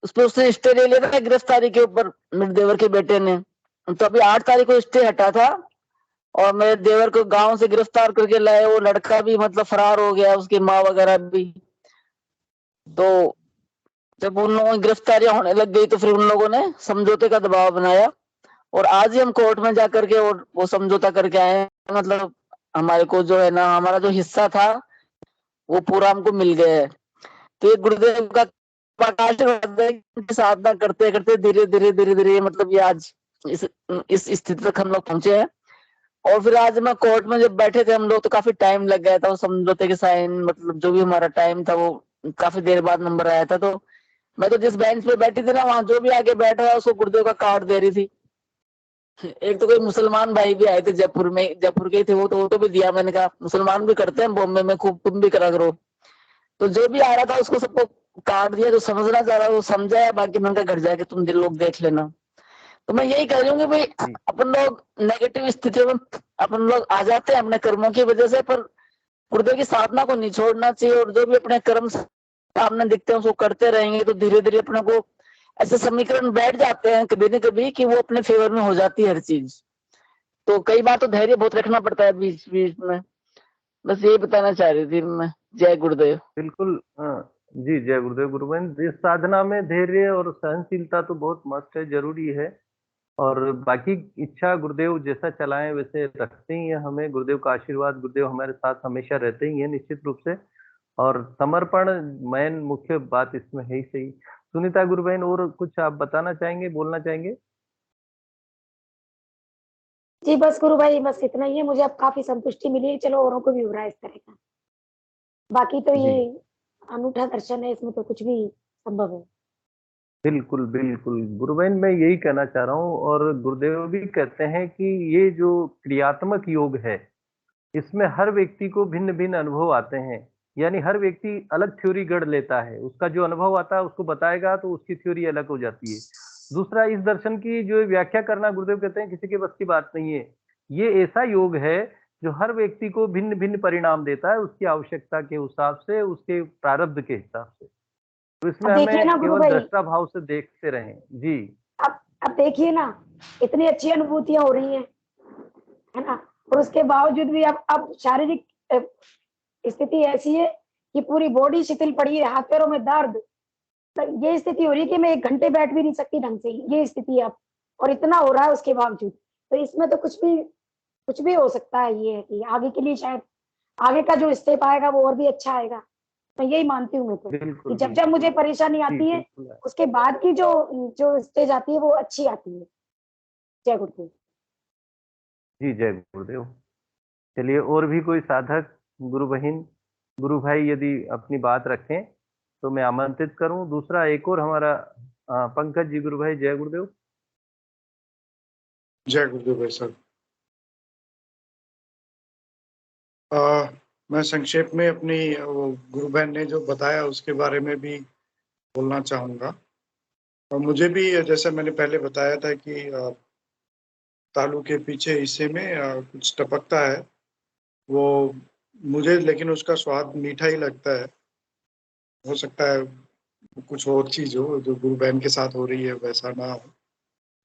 उसपे उसने स्टे ले लिया था गिरफ्तारी के ऊपर, मेरे देवर के बेटे ने। तो अभी 8 तारीख को स्टे हटा था और मेरे देवर को गांव से गिरफ्तार करके लाए। वो लड़का भी मतलब फरार हो गया, उसकी माँ वगैरह भी। तो जब उन लोगों की गिरफ्तारियां होने लग गई तो फिर उन लोगों ने समझौते का दबाव बनाया, और आज ही हम कोर्ट में जा करके और वो समझौता करके आए हैं। मतलब हमारे को जो है ना, हमारा जो हिस्सा था वो पूरा हमको मिल गया है। तो ये गुरुदेव का आशीर्वाद है कि साधना करते करते धीरे धीरे मतलब ये आज इस स्थिति तक हम लोग पहुंचे हैं। और फिर आज मैं कोर्ट में जब बैठे थे हम लोग तो काफी टाइम लग गया था वो समझौते के साइन, मतलब जो भी हमारा टाइम था वो काफी देर बाद नंबर आया था। तो मैं तो जिस बेंच पे बैठी थी ना, वहां जो भी आगे बैठा है उसको गुरुदेव का कार्ड दे रही थी। एक तो कोई मुसलमान भाई भी आए थे जयपुर के थे, वो तो भी दिया। मैंने कहा मुसलमान भी करते हैं बॉम्बे में खूब, तुम भी करा करो। तो जो भी आ रहा था उसको सबको कार्ड दिया, जो समझना चाह रहा वो समझा है, बाकी मैंने घर जाके तुम लोग देख लेना। तो मैं यही कह रही हूँ कि भाई जी। अपन लोग नेगेटिव स्थितियों में अपन लोग आ जाते हैं अपने कर्मों की वजह से, पर गुरुदेव की साधना को नहीं छोड़ना चाहिए, और जो भी अपने कर्म सामने दिखते हैं उसको करते रहेंगे तो धीरे धीरे अपने को ऐसे समीकरण बैठ जाते हैं कभी न कभी कि वो अपने फेवर में हो जाती है हर चीज। तो कई बार तो धैर्य बहुत रखना पड़ता है बीच बीच में। बस यही बताना चाह रही थी मैं। जय गुरुदेव। बिल्कुल। जी, जय गुरुदेव। गुरुबहन, इस साधना में धैर्य और सहनशीलता तो बहुत मस्त है, जरूरी है। और बाकी इच्छा गुरुदेव जैसा चलाएं वैसे रखते ही हैं हमें। गुरुदेव का आशीर्वाद, गुरुदेव हमारे साथ हमेशा रहते ही हैं निश्चित रूप से। और समर्पण मेन मुख्य बात इसमें है ही सही। सुनीता गुरुबहन, और कुछ आप बताना चाहेंगे, बोलना चाहेंगे? जी बस गुरु भाई, बस इतना ही है। मुझे अब काफी संतुष्टि मिली है, चलो औरों को भी हो रहा है इस तरह का। बाकी तो ये जी, अनूठा दर्शन है, इसमें तो कुछ भी संभव है। बिल्कुल बिल्कुल गुरुबहन, मैं यही कहना चाह रहा हूँ। और गुरुदेव भी कहते हैं कि ये जो क्रियात्मक योग है, इसमें हर व्यक्ति को भिन्न भिन्न अनुभव आते हैं। यानी हर व्यक्ति अलग थ्योरी गढ़ लेता है, उसका जो अनुभव आता है उसको बताएगा तो उसकी थ्योरी अलग हो जाती है। दूसरा, इस दर्शन की जो व्याख्या करना, गुरुदेव कहते हैं किसी के बस की बात नहीं है। ये ऐसा योग है जो हर व्यक्ति को भिन्न भिन्न परिणाम देता है, उसकी आवश्यकता के हिसाब से, उसके प्रारब्ध के हिसाब से। तो इसमें अब देखिए हमें ना गुरु केवल भाई, दृष्टा भाव से देखते रहें। जी। अब देखिए ना, इतनी अच्छी अनुभूतियां हो रही हैं, है ना। और उसके बावजूद भी अब शारीरिक स्थिति ऐसी है कि पूरी बॉडी शिथिल पड़ी है, हाथ पैरों में दर्द। तो ये स्थिति हो रही है कि मैं 1 घंटे बैठ भी नहीं सकती ढंग से, ये स्थिति है अब। और इतना हो रहा है उसके बावजूद। तो इसमें तो कुछ भी हो सकता है। ये है कि आगे के लिए शायद आगे का जो स्टेप आएगा वो और भी अच्छा आएगा। मैं यही मानती हूँ मैं तो, कि बिल्कुल जब जब मुझे बिल्कुल। परेशानी जी आती है, बिल्कुल। उसके बाद की जो जो स्टेज आती है वो अच्छी आती है। जय गुरुदेव। जी, जय गुरुदेव। चलिए, और भी कोई साधक, गुरु बहन, गुरु भाई यदि अपनी बात रखें तो मैं आमंत्रित करूं। दूसरा, एक और हमारा पंकज जी, गुरु भाई, जय गुरुदेव। जय गुरुदेव भाई साहब। मैं संक्षेप में अपनी गुरु बहन ने जो बताया उसके बारे में भी बोलना चाहूँगा। और मुझे भी जैसा मैंने पहले बताया था कि तालू के पीछे हिस्से में कुछ टपकता है, वो मुझे, लेकिन उसका स्वाद मीठा ही लगता है। हो सकता है कुछ और चीज़ हो जो गुरु बहन के साथ हो रही है वैसा ना हो,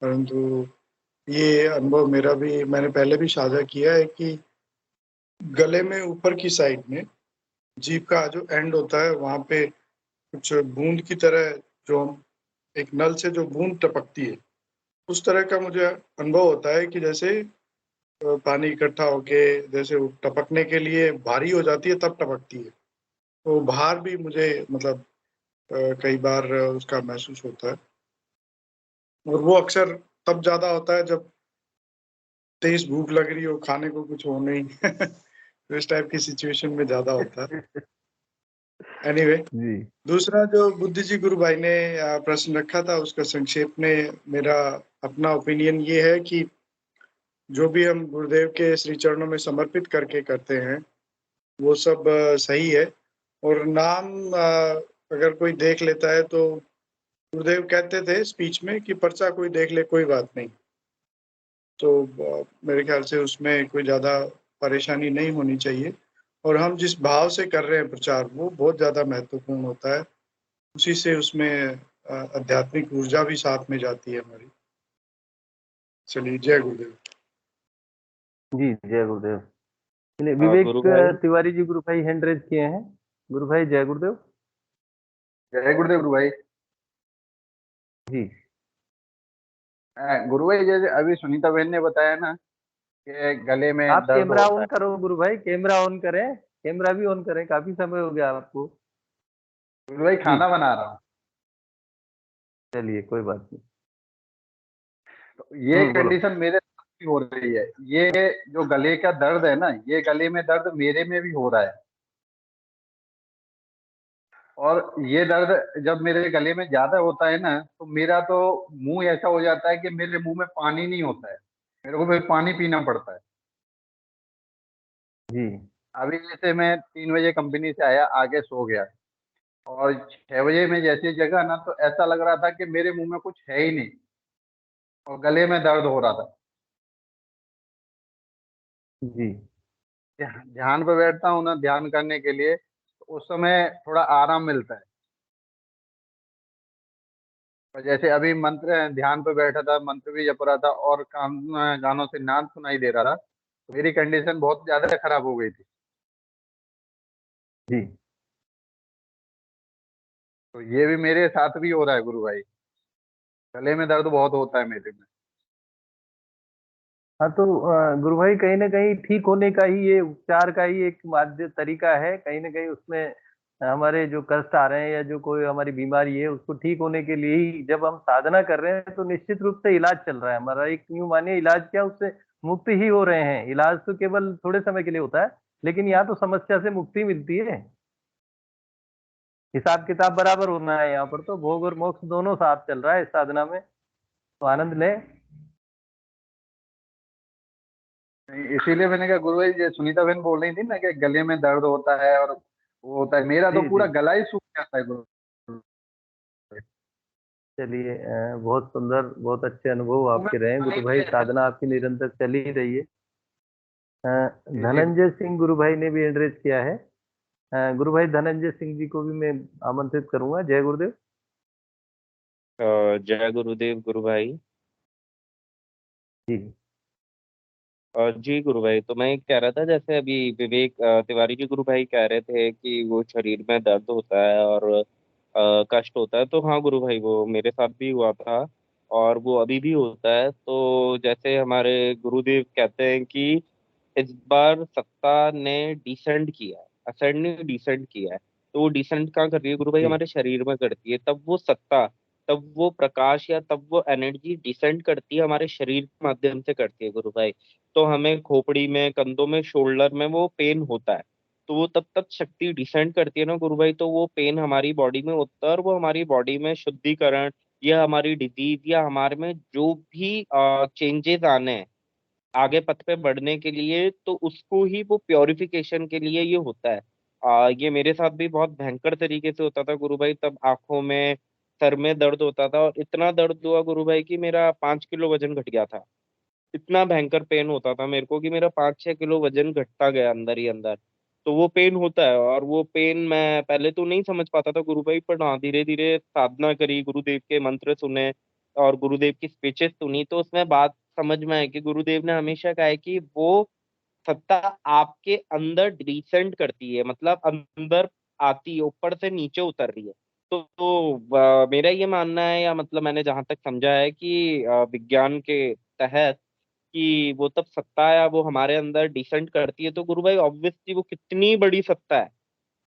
परंतु ये अनुभव मेरा भी, मैंने पहले भी साझा किया है कि गले में ऊपर की साइड में जीभ का जो एंड होता है वहाँ पे कुछ बूंद की तरह, जो हम एक नल से जो बूंद टपकती है उस तरह का मुझे अनुभव होता है कि जैसे पानी इकट्ठा होके जैसे वो टपकने के लिए भारी हो जाती है तब टपकती है। तो भार भी मुझे मतलब कई बार उसका महसूस होता है। और वो अक्सर तब ज़्यादा होता है जब तेज भूख लग रही हो, खाने को कुछ हो नहीं तो इस टाइप की सिचुएशन में ज़्यादा होता है। एनीवे, जी। दूसरा जो बुद्धि जी गुरु भाई ने प्रश्न रखा था उसका संक्षेप में मेरा अपना ओपिनियन ये है कि जो भी हम गुरुदेव के श्री चरणों में समर्पित करके करते हैं वो सब सही है। और नाम अगर कोई देख लेता है तो गुरुदेव कहते थे स्पीच में कि पर्चा कोई देख ले कोई बात नहीं। तो मेरे ख्याल से उसमें कोई ज़्यादा परेशानी नहीं होनी चाहिए। और हम जिस भाव से कर रहे हैं प्रचार वो बहुत ज़्यादा महत्वपूर्ण होता है। उसी से उसमें आध्यात्मिक ऊर्जा भी साथ में जाती है हमारी। चलिए, जय गुरुदेव। जी, जय गुरुदेव। चलिए, गुरु विवेक भाई, तिवारी जी, गुरु भाई हैंड रेज किए हैं। गुरु भाई, जय गुरुदेव। जय गुरुदेव गुरु भाई। जी। गुरु भाई, जैसे अभी सुनीता बहन ने बताया ना कि गले में आप दर्द कैमरा होता ऑन है। करो गुरु भाई, कैमरा ऑन करें। कैमरा भी ऑन करें, काफी समय हो गया आपको। गुरु भाई, जी। खाना बना रहा हूँ। चलिए, कोई बात नहीं। तो ये बोलो। कंडीशन मेरे साथ भी हो रही है। ये जो गले का दर्द है ना, ये गले में दर्द मेरे में भी हो रहा है। और ये दर्द जब मेरे गले में ज्यादा होता है ना, तो मेरा तो मुंह ऐसा हो जाता है कि मेरे मुंह में पानी नहीं होता है, मेरे को फिर पानी पीना पड़ता है। जी। अभी जैसे मैं 3 बजे कंपनी से आया, आगे सो गया, और 6 बजे में जैसे जगह ना, तो ऐसा लग रहा था कि मेरे मुंह में कुछ है ही नहीं। और गले में दर्द हो रहा था। जी ध्यान पे बैठता हूँ ना ध्यान करने के लिए, तो उस समय थोड़ा आराम मिलता है। और जैसे अभी मंत्र ध्यान पे बैठा था, मंत्र भी जप रहा था और कान गानों से नाद सुनाई दे रहा था, तो मेरी कंडीशन बहुत ज्यादा खराब हो गई थी। जी। तो ये भी मेरे साथ भी हो रहा है गुरु भाई, गले में दर्द बहुत होता है मेरे में। हाँ तो गुरु भाई कहीं ना कहीं ठीक होने का ही ये उपचार का ही एक माध्य तरीका है। कहीं ना कहीं उसमें हमारे जो कष्ट आ रहे हैं या जो कोई हमारी बीमारी है उसको ठीक होने के लिए ही जब हम साधना कर रहे हैं तो निश्चित रूप से इलाज चल रहा है हमारा। एक यूं मानिए इलाज क्या, उससे मुक्त ही हो रहे हैं। इलाज तो केवल थोड़े समय के लिए होता है, लेकिन यहाँ तो समस्या से मुक्ति मिलती है। हिसाब किताब बराबर होना है यहाँ पर, तो भोग और मोक्ष दोनों साथ चल रहा है इस साधना में, तो आनंद लें। इसीलिए मैंने कहा गुरु भाई, ये सुनीता बहन बोल रही थी ना कि गले में दर्द होता है और वो होता है, मेरा तो जी पूरा जी। गला ही सूख जाता है गुरु। चलिए बहुत सुंदर, बहुत अच्छे अनुभव आपके रहे हैं गुरु भाई। साधना आपकी निरंतर चली ही रही है। जी जी। धनंजय सिंह गुरु भाई ने भी एड्रेस किया है। गुरु भाई धनंजय सिंह जी को भी मैं आमंत्रित करूंगा। जय गुरुदेव। जय गुरुदेव गुरु भाई। जी जी गुरु भाई, तो मैं कह रहा था जैसे अभी विवेक तिवारी जी गुरु भाई कह रहे थे कि वो शरीर में दर्द होता है और कष्ट होता है, तो हाँ गुरु भाई वो मेरे साथ भी हुआ था और वो अभी भी होता है। तो जैसे हमारे गुरुदेव कहते हैं कि इस बार सत्ता ने डिसेंड किया है, असेंड ने डिसेंड किया है। तो वो डिसेंड कहाँ कर रही है गुरु भाई? जी हमारे शरीर में करती है। तब वो सत्ता, तब वो प्रकाश या तब वो एनर्जी डिसेंड करती है, हमारे शरीर के माध्यम से करती है गुरु भाई। तो हमें खोपड़ी में, कंधों में, शोल्डर में वो पेन होता है, तो वो तब तक शक्ति डिसेंड करती है ना गुरु भाई, तो वो पेन हमारी बॉडी में होता है और वो हमारी बॉडी में शुद्धिकरण या हमारी डिजीज या हमारे में जो भी चेंजेस आने हैं आगे पथ पे बढ़ने के लिए, तो उसको ही वो प्योरिफिकेशन के लिए ये होता है। ये मेरे साथ भी बहुत भयंकर तरीके से होता था गुरु भाई। तब आंखों में, सर में दर्द होता था और इतना दर्द हुआ गुरु भाई कि मेरा 5 किलो वजन घट गया था। इतना भयंकर पेन होता था मेरे को कि मेरा 5-6 किलो वजन घटता गया अंदर ही अंदर। तो वो पेन होता है और वो पेन मैं पहले तो नहीं समझ पाता था गुरु भाई, पर हाँ धीरे धीरे साधना करी, गुरुदेव के मंत्र सुने और गुरुदेव की स्पीचेस सुनी, तो उसमें बात समझ में आई कि गुरुदेव ने हमेशा कहा है कि वो सत्ता आपके अंदर डिसेंड करती है, मतलब अंदर आती है, ऊपर से नीचे उतर रही है। मेरा ये मानना है, या मतलब मैंने जहां तक समझा है कि विज्ञान के तहत कि वो तब सत्ता है वो हमारे अंदर डिसेंड करती है। तो गुरु भाई ऑब्वियसली वो कितनी बड़ी सत्ता है,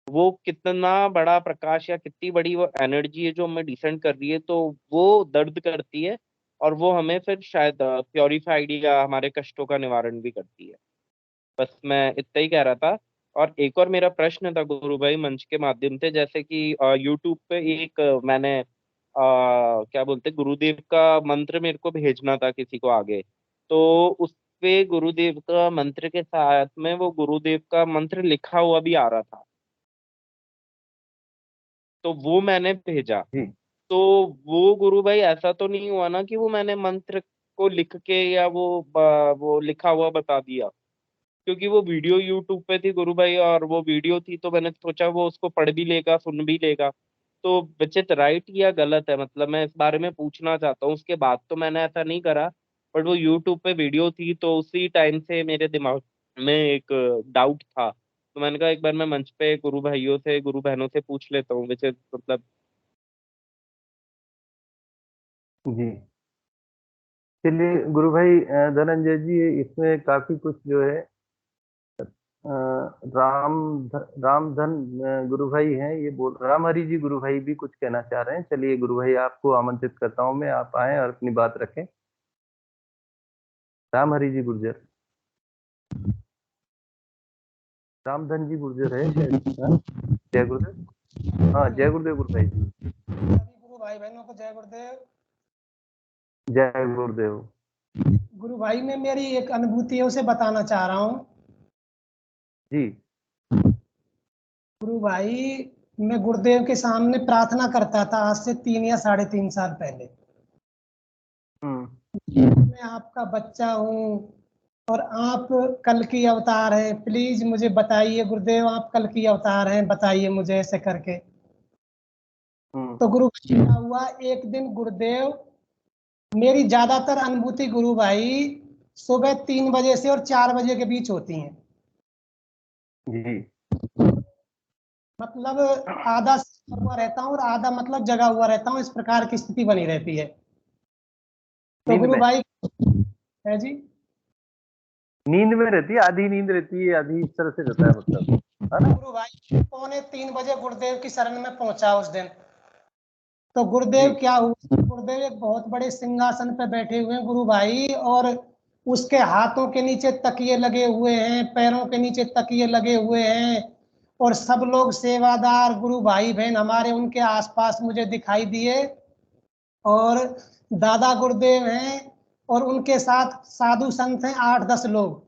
वो कितना बड़ा प्रकाश या कितनी बड़ी वो एनर्जी है जो हमें डिसेंड कर रही है, तो वो दर्द करती है और वो हमें फिर शायद प्योरीफाइड या हमारे कष्टों का निवारण भी करती है। बस मैं इतना ही कह रहा था। और एक और मेरा प्रश्न था गुरु भाई मंच के माध्यम से, जैसे कि यूट्यूब पे एक मैंने क्या बोलते, गुरुदेव का मंत्र मेरे को भेजना था किसी को आगे, तो उस पे गुरुदेव का मंत्र के साथ में वो गुरुदेव का मंत्र लिखा हुआ भी आ रहा था, तो वो मैंने भेजा। जी तो वो गुरु भाई ऐसा तो नहीं हुआ ना कि वो मैंने मंत्र को लिख के या वो लिखा हुआ बता दिया? क्योंकि वो वीडियो यूट्यूब पे थी गुरु भाई और वो वीडियो थी, तो मैंने सोचा वो उसको पढ़ भी लेगा, सुन भी लेगा। तो बचत राइट या गलत है, मतलब मैं इस बारे में पूछना चाहता हूँ। उसके बाद तो मैंने ऐसा नहीं करा, बट वो यूट्यूब पे वीडियो थी तो उसी टाइम से मेरे दिमाग में एक डाउट था, तो मैंने कहा एक बार मैं मंच पे गुरु भाइयों से, गुरु बहनों से पूछ लेता हूँ, वैसे मतलब। जी। चलिए गुरु भाई धनंजय जी, इसमें काफी कुछ जो है रामधन गुरु भाई हैं, ये बोल राम हरि जी गुरु भाई भी कुछ कहना चाह रहे हैं। चलिए गुरु भाई आपको आमंत्रित करता हूँ मैं, आप आए और अपनी बात रखें। राम हरि जी गुर्जर, रामधन जी गुर्जर है शायद। हाँ? जय गुरुदेव। हाँ जय गुरुदेव गुरु भाई जी। गुरु भाई बहनों को जय गुरुदेव। जय गुरुदेव। गुरु भाई मैं मेरी एक अनुभूति है उसे बताना चाह रहा हूँ। जी गुरु भाई मैं गुरुदेव के सामने प्रार्थना करता था आज से 3 या 3.5 साल पहले। मैं आपका बच्चा हूँ और आप कल की अवतार हैं, प्लीज मुझे बताइए गुरुदेव, आप कल की अवतार हैं, बताइए मुझे, ऐसे करके। तो गुरु भाई क्या हुआ, एक दिन गुरुदेव, मेरी ज्यादातर अनुभूति गुरु भाई सुबह 3 बजे से और 4 बजे के बीच होती हैं। जी। मतलब आधा सोया हुआ रहता हूँ और आधा मतलब जगा हुआ रहता हूँ, इस प्रकार की स्थिति बनी रहती है। तो नींद गुरु में? भाई है जी, नींद में रहती है, आधी नींद रहती है, आधी इस तरह से रहता है, मतलब, है ना? गुरु भाई 2:45 बजे गुरुदेव की शरण में पहुंचा उस दिन। तो गुरुदेव क्या हुआ, गुरुदेव एक बहुत बड़े सिंहासन पे बैठे हुए हैं गुरु भाई, और उसके हाथों के नीचे तकिए लगे हुए हैं, पैरों के नीचे तकिए लगे हुए हैं, और सब लोग सेवादार गुरु भाई बहन हमारे उनके आसपास मुझे दिखाई दिए। और दादा गुरुदेव हैं और उनके साथ साधु संत हैं 8-10 लोग,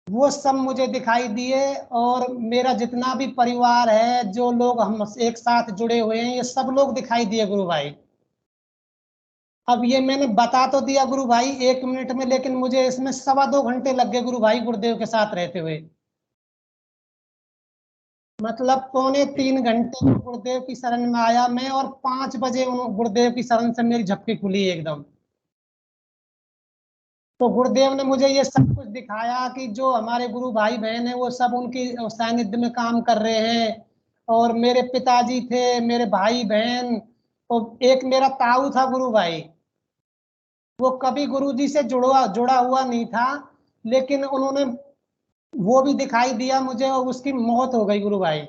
वो सब मुझे दिखाई दिए। और मेरा जितना भी परिवार है, जो लोग हम एक साथ जुड़े हुए हैं, ये सब लोग दिखाई दिए गुरु भाई। अब ये मैंने बता तो दिया गुरु भाई 1 मिनट में, लेकिन मुझे इसमें 2.25 घंटे लग गए गुरु भाई गुरुदेव के साथ रहते हुए। मतलब 2.75 घंटे में गुरुदेव की शरण में आया मैं, और 5 बजे गुरुदेव की शरण से मेरी झपकी खुली एकदम। तो गुरुदेव ने मुझे ये सब कुछ दिखाया कि जो हमारे गुरु भाई बहन है वो सब उनकी सानिध्य में काम कर रहे हैं। और मेरे पिताजी थे, मेरे भाई बहन, और एक मेरा ताऊ था गुरु भाई, वो कभी गुरुजी से जुड़ा हुआ नहीं था, लेकिन उन्होंने, वो भी दिखाई दिया मुझे, और उसकी मौत हो गई गुरु भाई।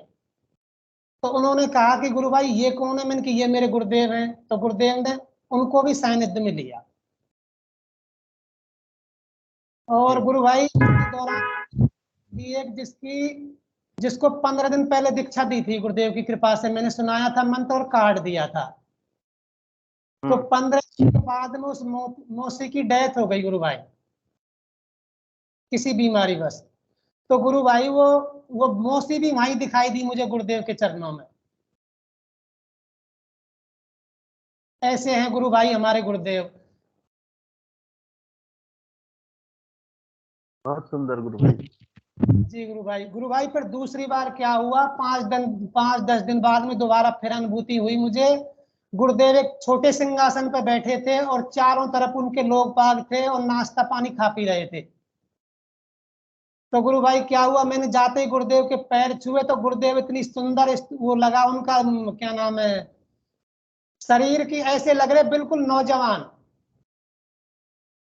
तो उन्होंने कहा कि गुरु भाई ये कौन है, मैंने कि ये मेरे गुरुदेव हैं। तो गुरुदेव ने उनको भी सानिध्य में लिया। और गुरु भाई इसी दौरान भी एक जिसको 15 दिन पहले दीक्षा दी थी गुरुदेव की कृपा से, मैंने सुनाया था मंत्र और कार्ड दिया था। तो 15 दिन के बाद में उस मौसी की डेथ हो गई गुरु भाई, किसी बीमारी बस। तो गुरु भाई वो मौसी भी वहीं दिखाई दी मुझे गुरुदेव के चरणों में। ऐसे हैं गुरु भाई हमारे गुरुदेव। बहुत सुंदर गुरु भाई। जी गुरु भाई फिर दूसरी बार क्या हुआ, 5-10 दिन बाद में दोबारा फिर अनुभूति हुई मुझे। गुरुदेव एक छोटे सिंहासन पर बैठे थे और चारों तरफ उनके लोग बाग थे और नाश्ता पानी खा पी रहे थे। तो गुरु भाई क्या हुआ, मैंने जाते ही गुरुदेव के पैर छुए तो गुरुदेव इतनी सुंदर वो लगा उनका, क्या नाम है, शरीर की ऐसे लग रहे बिल्कुल नौजवान।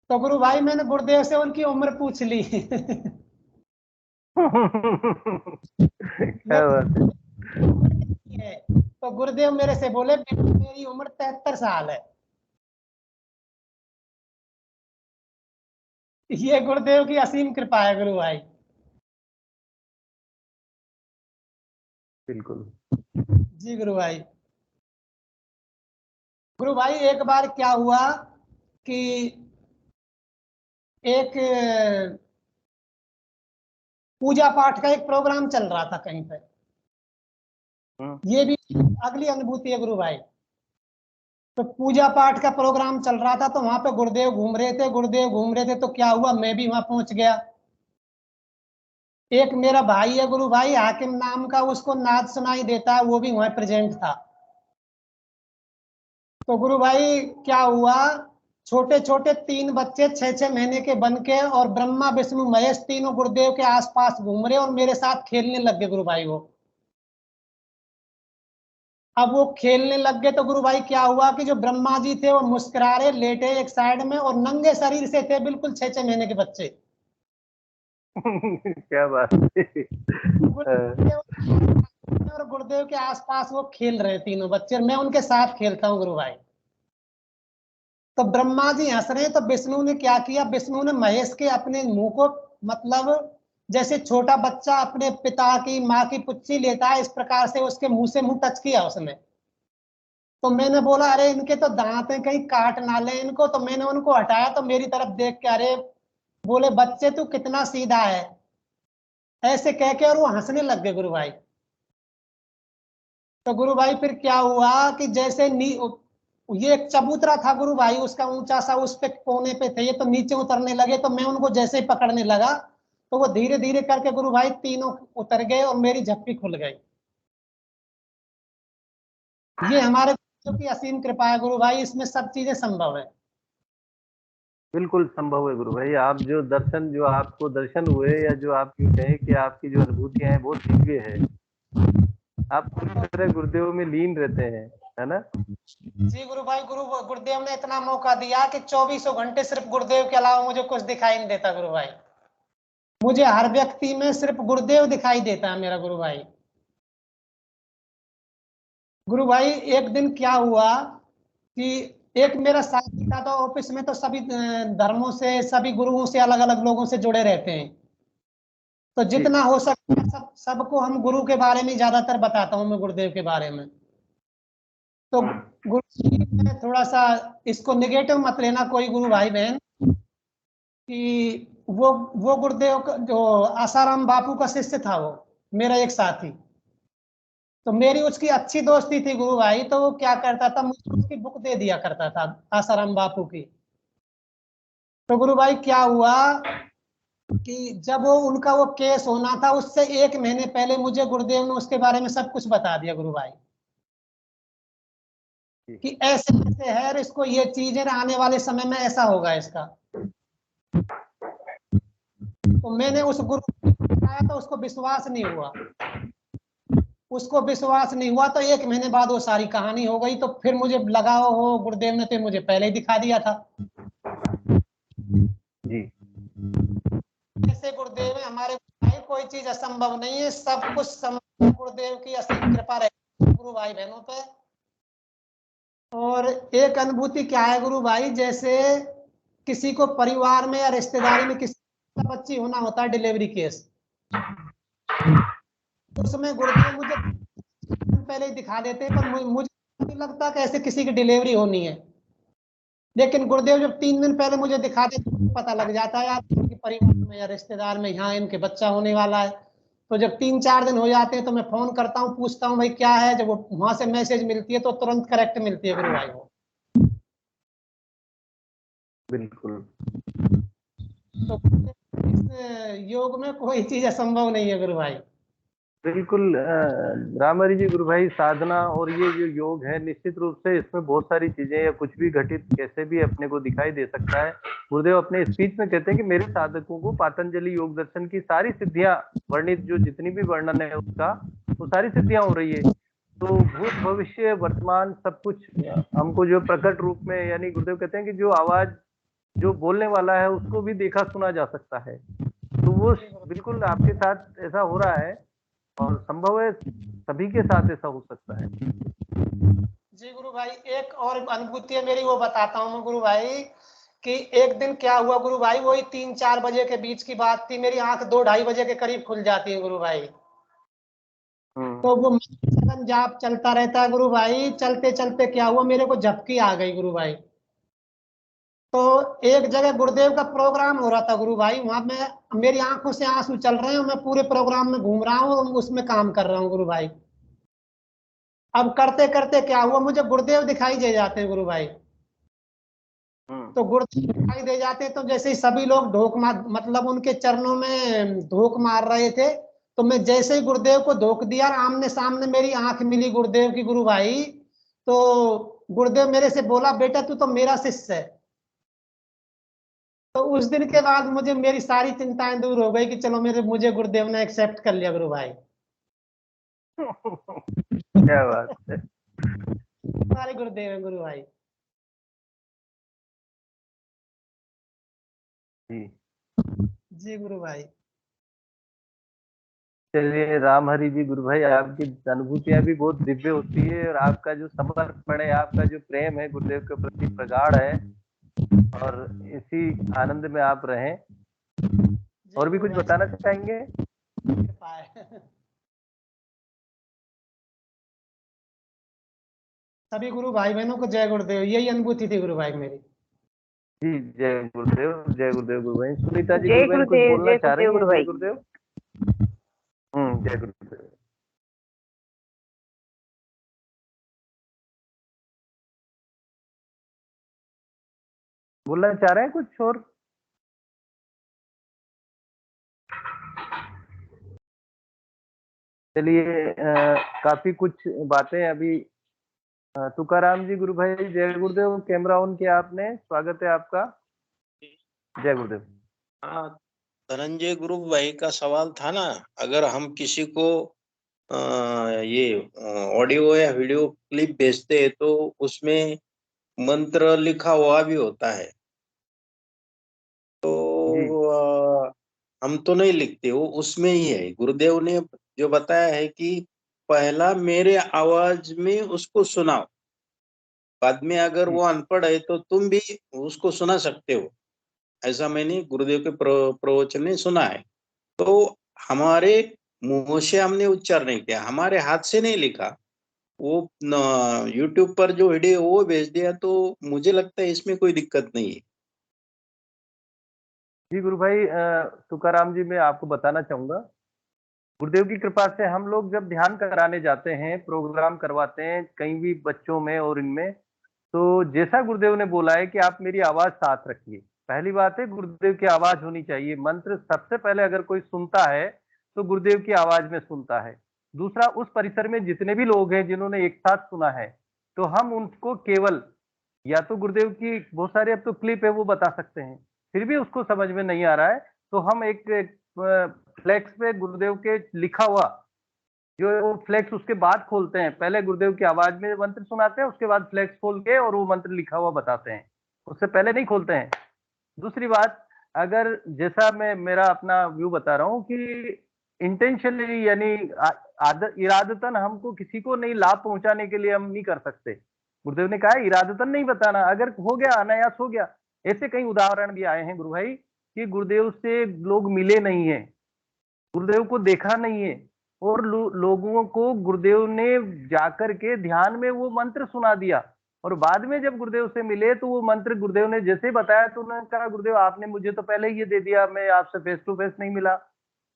तो गुरु भाई मैंने गुरुदेव से उनकी उम्र पूछ ली। क्या बात है। तो गुरुदेव मेरे से बोले मेरी उम्र 73 साल है। ये गुरुदेव की असीम कृपा है गुरु भाई। बिल्कुल। जी गुरु भाई। गुरु भाई एक बार क्या हुआ कि एक पूजा पाठ का एक प्रोग्राम चल रहा था कहीं पे। ये भी अगली अनुभूति है गुरु भाई। तो पूजा पाठ का प्रोग्राम चल रहा था, तो वहां पे गुरुदेव घूम रहे थे, गुरुदेव घूम रहे थे। तो क्या हुआ, मैं भी वहां पहुंच गया। एक मेरा भाई है गुरु भाई, हाकिम नाम का, उसको नाद सुनाई देता है, वो भी वहां प्रेजेंट था। तो गुरु भाई क्या हुआ, छोटे छोटे 3 बच्चे 6-6 महीने के बन के, और ब्रह्मा विष्णु महेश तीनों गुरुदेव के आसपास घूम रहे और मेरे साथ खेलने लग गए गुरु भाई। वो अब वो खेलने लग गए तो गुरु भाई क्या हुआ कि जो ब्रह्मा जी थे वो मुस्कुरा रहे, लेटे एक साइड में, और नंगे शरीर से थे बिल्कुल 6-6 महीने के बच्चे। क्या बात है। और गुरुदेव के आसपास वो खेल रहे तीनों बच्चे, और मैं उनके साथ खेलता हूँ गुरु भाई। तो ब्रह्मा जी हंस रहे हैं, तो विष्णु ने क्या किया, विष्णु ने महेश के अपने मुंह को, मतलब जैसे छोटा बच्चा अपने पिता की माँ की पुच्ची लेता है, इस प्रकार से उसके मुंह से मुंह टच किया उसने। तो मैंने बोला अरे इनके तो दांत हैं, कहीं काट ना ले इनको। तो मैंने उनको हटाया, तो मेरी तरफ देख के अरे, बोले बच्चे तू कितना सीधा है, ऐसे कह के, और वो हंसने लग गए गुरु भाई। तो गुरु भाई फिर क्या हुआ कि जैसे ये एक चबूतरा था गुरु भाई, उसका ऊंचा सा, उस पे कोने पे थे ये, तो नीचे उतरने लगे, तो मैं उनको जैसे ही पकड़ने लगा तो वो धीरे धीरे करके गुरु भाई तीनों उतर गए और मेरी झप्पी खुल गई। ये हमारे गुरुदेव की असीम कृपा है गुरु भाई, इसमें सब चीजें संभव है। बिल्कुल संभव है गुरु भाई। आप जो दर्शन, जो आपको दर्शन हुए, या जो आप यूं कहें कि आपकी जो अनुभूतियां हैं बहुत दिव्य है। आप पूरी तरह गुरुदेव में लीन रहते हैं, है ना? जी गुरु भाई, गुरुदेव ने इतना मौका दिया कि 24 घंटे सिर्फ गुरुदेव के अलावा मुझे कुछ दिखाई नहीं देता गुरु भाई। मुझे हर व्यक्ति में सिर्फ गुरुदेव दिखाई देता है मेरा गुरु भाई। गुरु भाई एक दिन क्या हुआ कि एक मेरा साथी था, तो ऑफिस में तो सभी धर्मों से, सभी गुरुओं से, अलग अलग लोगों से जुड़े रहते हैं, तो जितना हो सकता है सबको हम गुरु के बारे में ज्यादातर बताता हूँ मैं, गुरुदेव के बारे में। तो गुरु जी में थोड़ा सा इसको निगेटिव मत लेना कोई गुरु भाई बहन, कि वो गुरुदेव जो आसाराम बापू का शिष्य था, वो मेरा एक साथी, तो मेरी उसकी अच्छी दोस्ती थी गुरु भाई। तो वो क्या करता था, मुझे उसकी बुक दे दिया करता था, आसाराम बापू की। तो गुरु भाई क्या हुआ कि जब वो उनका वो केस होना था, उससे 1 महीने पहले मुझे गुरुदेव ने उसके बारे में सब कुछ बता दिया गुरु भाई, कि ऐसे ऐसे है और इसको ये चीज है, आने वाले समय में ऐसा होगा इसका। तो मैंने उस गुरु को बताया तो उसको विश्वास नहीं हुआ, तो 1 महीने बाद वो सारी कहानी हो गई। तो फिर मुझे लगा हो गुरुदेव ने तो मुझे पहले ही दिखा दिया था जी। ऐसे गुरुदेव है हमारे भाई, कोई चीज असंभव नहीं है, सब कुछ संभव, गुरुदेव की असीम कृपा रहे गुरु भाई बहनों पे। और एक अनुभूति क्या है गुरु भाई, जैसे किसी को परिवार में या रिश्तेदारी में किसी का बच्ची होना होता है, डिलीवरी केस, उसमें गुरुदेव मुझे पहले ही दिखा देते, पर मुझे नहीं लगता कि ऐसे किसी की डिलीवरी होनी है, लेकिन गुरुदेव जब 3 दिन पहले मुझे दिखा देते तो पता लग जाता है यार इनके परिवार में या रिश्तेदार में यहाँ इनके बच्चा होने वाला है। तो जब 3-4 दिन हो जाते हैं तो मैं फोन करता हूँ, पूछता हूँ भाई क्या है, जब वहां से मैसेज मिलती है तो तुरंत करेक्ट मिलती है गुरु भाई को। बिल्कुल। तो इस योग में कोई चीज असंभव नहीं है गुरु भाई। बिल्कुल रामहरि जी, गुरु भाई साधना और ये जो योग है, निश्चित रूप से इसमें बहुत सारी चीजें या कुछ भी घटित कैसे भी अपने को दिखाई दे सकता है। गुरुदेव अपने स्पीच में कहते हैं कि मेरे साधकों को पातंजलि योग दर्शन की सारी सिद्धियां वर्णित, जो जितनी भी वर्णन है उसका, वो सारी सिद्धियां हो रही है। तो भूत भविष्य वर्तमान सब कुछ हमको जो प्रकट रूप में, यानी गुरुदेव कहते हैं कि जो आवाज जो बोलने वाला है उसको भी देखा सुना जा सकता है। तो वो बिल्कुल आपके साथ ऐसा हो रहा है, और संभव है सभी के साथ ऐसा हो सकता है। जी गुरु भाई, एक और अनुभूति है मेरी, वो बताता हूँ मैं गुरु भाई, कि एक दिन क्या हुआ गुरु भाई, वही 3-4 बजे के बीच की बात थी, मेरी आंख 2-2:30 बजे के करीब खुल जाती है गुरु भाई। तो वो सघन जाप चलता रहता है गुरु भाई, चलते चलते क्या हुआ, मेरे को झपकी आ गई गुरु भाई। तो एक जगह गुरुदेव का प्रोग्राम हो रहा था गुरु भाई, वहां में मेरी आंखों से आंसू चल रहे हैं, मैं पूरे प्रोग्राम में घूम रहा हूँ, उसमें काम कर रहा हूँ गुरु भाई। अब करते करते क्या हुआ, मुझे गुरुदेव दिखाई दे जाते हैं गुरु भाई। तो गुरुदेव दिखाई दे जाते, तो जैसे ही सभी लोग ढोक मार, मतलब उनके चरणों में धोख मार रहे थे, तो मैं जैसे ही गुरुदेव को धोख दिया, आमने सामने मेरी आंख मिली गुरुदेव की गुरु भाई। तो गुरुदेव मेरे से बोला, बेटा तू तो मेरा शिष्य है। तो उस दिन के बाद मुझे मेरी सारी चिंताएं दूर हो गई कि चलो मुझे गुरुदेव ने एक्सेप्ट कर लिया गुरु भाई। क्या बात है। हमारे गुरुदेव हैं गुरु भाई। जी जी गुरु भाई। चलिए रामहरि जी, गुरु भाई आपकी अनुभूतियां भी बहुत दिव्य होती है, और आपका जो समर्पण है, आपका जो प्रेम है गुरुदेव के प्रति प्रगाढ़ है, और इसी आनंद में आप रहें। और भी कुछ बताना चाहेंगे? सभी गुरु भाई बहनों को जय गुरुदेव, यही अनुभूति थी गुरु भाई मेरी। जी जय गुरुदेव, जय गुरुदेव गुरु भाई। सुनीता जी, जय गुरु भाई कुछ गुरुदेव, बोलना जय चाह रही गुरुदेव हैं? गुरु जय भाई। गुरुदेव। जय गुरुदेव। बोलना चाह रहे हैं कुछ और? चलिए, काफी कुछ बातें अभी तुकाराम जी, गुरु भाई जय गुरुदेव, कैमरा ऑन किया आपने, स्वागत है आपका। जय गुरुदेव। हाँ, धनंजय गुरु भाई का सवाल था ना, अगर हम किसी को ये ऑडियो या वीडियो क्लिप भेजते हैं तो उसमें मंत्र लिखा हुआ भी होता है, तो हम तो नहीं लिखते, वो उसमें ही है। गुरुदेव ने जो बताया है कि पहला मेरे आवाज में उसको सुनाओ, बाद में अगर वो अनपढ़ है तो तुम भी उसको सुना सकते हो। ऐसा मैंने गुरुदेव के प्रवचन में सुना है। तो हमारे मुंह से हमने उच्चार नहीं किया, हमारे हाथ से नहीं लिखा, वो यूट्यूब पर जो वीडियो वो भेज दिया, तो मुझे लगता है इसमें कोई दिक्कत नहीं है। जी गुरु भाई, तुकाराम जी, मैं आपको बताना चाहूंगा, गुरुदेव की कृपा से हम लोग जब ध्यान कराने जाते हैं, प्रोग्राम करवाते हैं कहीं भी बच्चों में और इनमें, तो जैसा गुरुदेव ने बोला है कि आप मेरी आवाज साथ रखिए। पहली बात है, गुरुदेव की आवाज होनी चाहिए। मंत्र सबसे पहले अगर कोई सुनता है तो गुरुदेव की आवाज में सुनता है। दूसरा, उस परिसर में जितने भी लोग हैं जिन्होंने एक साथ सुना है, तो हम उनको केवल या तो गुरुदेव की बहुत सारे अब तो क्लिप है वो बता सकते हैं, फिर भी उसको समझ में नहीं आ रहा है तो हम एक फ्लेक्स पे गुरुदेव के लिखा हुआ, जो वो फ्लेक्स उसके बाद खोलते हैं, पहले गुरुदेव की आवाज में मंत्र सुनाते हैं, उसके बाद फ्लेक्स खोल के और वो मंत्र लिखा हुआ बताते हैं, उससे पहले नहीं खोलते हैं। दूसरी बात, अगर जैसा मैं मेरा अपना व्यू बता रहा हूँ कि इंटेंशनली यानी इरादतन हमको किसी को नहीं लाभ पहुंचाने के लिए हम नहीं कर सकते। गुरुदेव ने कहा है इरादतन नहीं बताना, अगर हो गया अनायास हो गया। ऐसे कई उदाहरण भी आए हैं गुरु भाई कि गुरुदेव से लोग मिले नहीं है, गुरुदेव को देखा नहीं है, और लोगों को गुरुदेव ने जाकर के ध्यान में वो मंत्र सुना दिया, और बाद में जब गुरुदेव से मिले तो वो मंत्र गुरुदेव ने जैसे बताया तो उन्होंने कहा गुरुदेव आपने मुझे तो पहले ही ये दे दिया, मैं आपसे फेस टू फेस नहीं मिला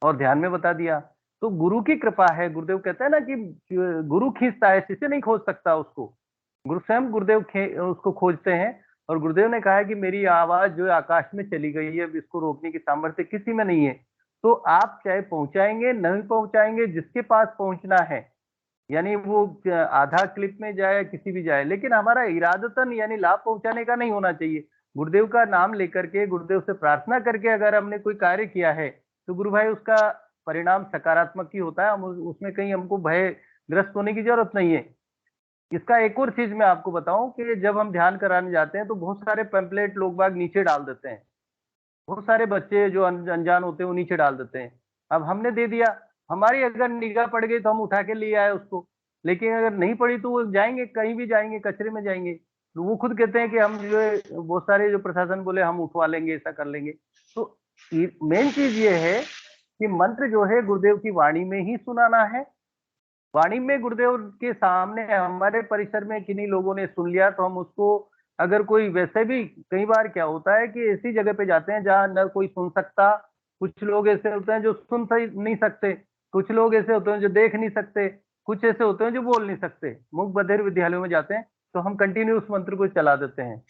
और ध्यान में बता दिया। तो गुरु की कृपा है। गुरुदेव कहते हैं ना कि गुरु खींचता है, शिष्य नहीं खोज सकता उसको, गुरु स्वयं गुरुदेव उसको खोजते हैं। और गुरुदेव ने कहा है कि मेरी आवाज जो आकाश में चली गई है, अब इसको रोकने की सामर्थ्य किसी में नहीं है। तो आप चाहे पहुंचाएंगे नहीं पहुंचाएंगे, जिसके पास पहुंचना है, यानी वो आधा क्लिप में जाए किसी भी जाए, लेकिन हमारा इरादतन यानी लाभ पहुंचाने का नहीं होना चाहिए। गुरुदेव का नाम लेकर के, गुरुदेव से प्रार्थना करके अगर हमने कोई कार्य किया है तो गुरु भाई उसका परिणाम सकारात्मक ही होता है, हम उसमें कहीं हमको भयग्रस्त होने की जरूरत नहीं है। इसका एक और चीज मैं आपको बताऊं कि जब हम ध्यान कराने जाते हैं तो बहुत सारे पैम्पलेट लोग बाग नीचे डाल देते हैं, बहुत सारे बच्चे जो अनजान होते हैं वो नीचे डाल देते हैं। अब हमने दे दिया, हमारी अगर निगाह पड़ गई तो हम उठा के ले आए उसको, लेकिन अगर नहीं पड़ी तो वो जाएंगे, कहीं भी जाएंगे, कचरे में जाएंगे। तो वो खुद कहते हैं कि हम जो है बहुत सारे जो प्रशासन बोले हम उठवा लेंगे, ऐसा कर लेंगे। तो मेन चीज ये है कि मंत्र जो है गुरुदेव की वाणी में ही सुनाना है। वाणी में गुरुदेव के सामने हमारे परिसर में किन्हीं लोगों ने सुन लिया तो हम उसको, अगर कोई वैसे भी कई बार क्या होता है कि ऐसी जगह पे जाते हैं जहां न कोई सुन सकता, कुछ लोग ऐसे होते हैं जो सुन नहीं सकते, कुछ लोग ऐसे होते हैं जो देख नहीं सकते, कुछ ऐसे होते हैं जो बोल नहीं सकते, मूक बधिर विद्यालयों में जाते हैं तो हम कंटिन्यू उस मंत्र को चला देते हैं।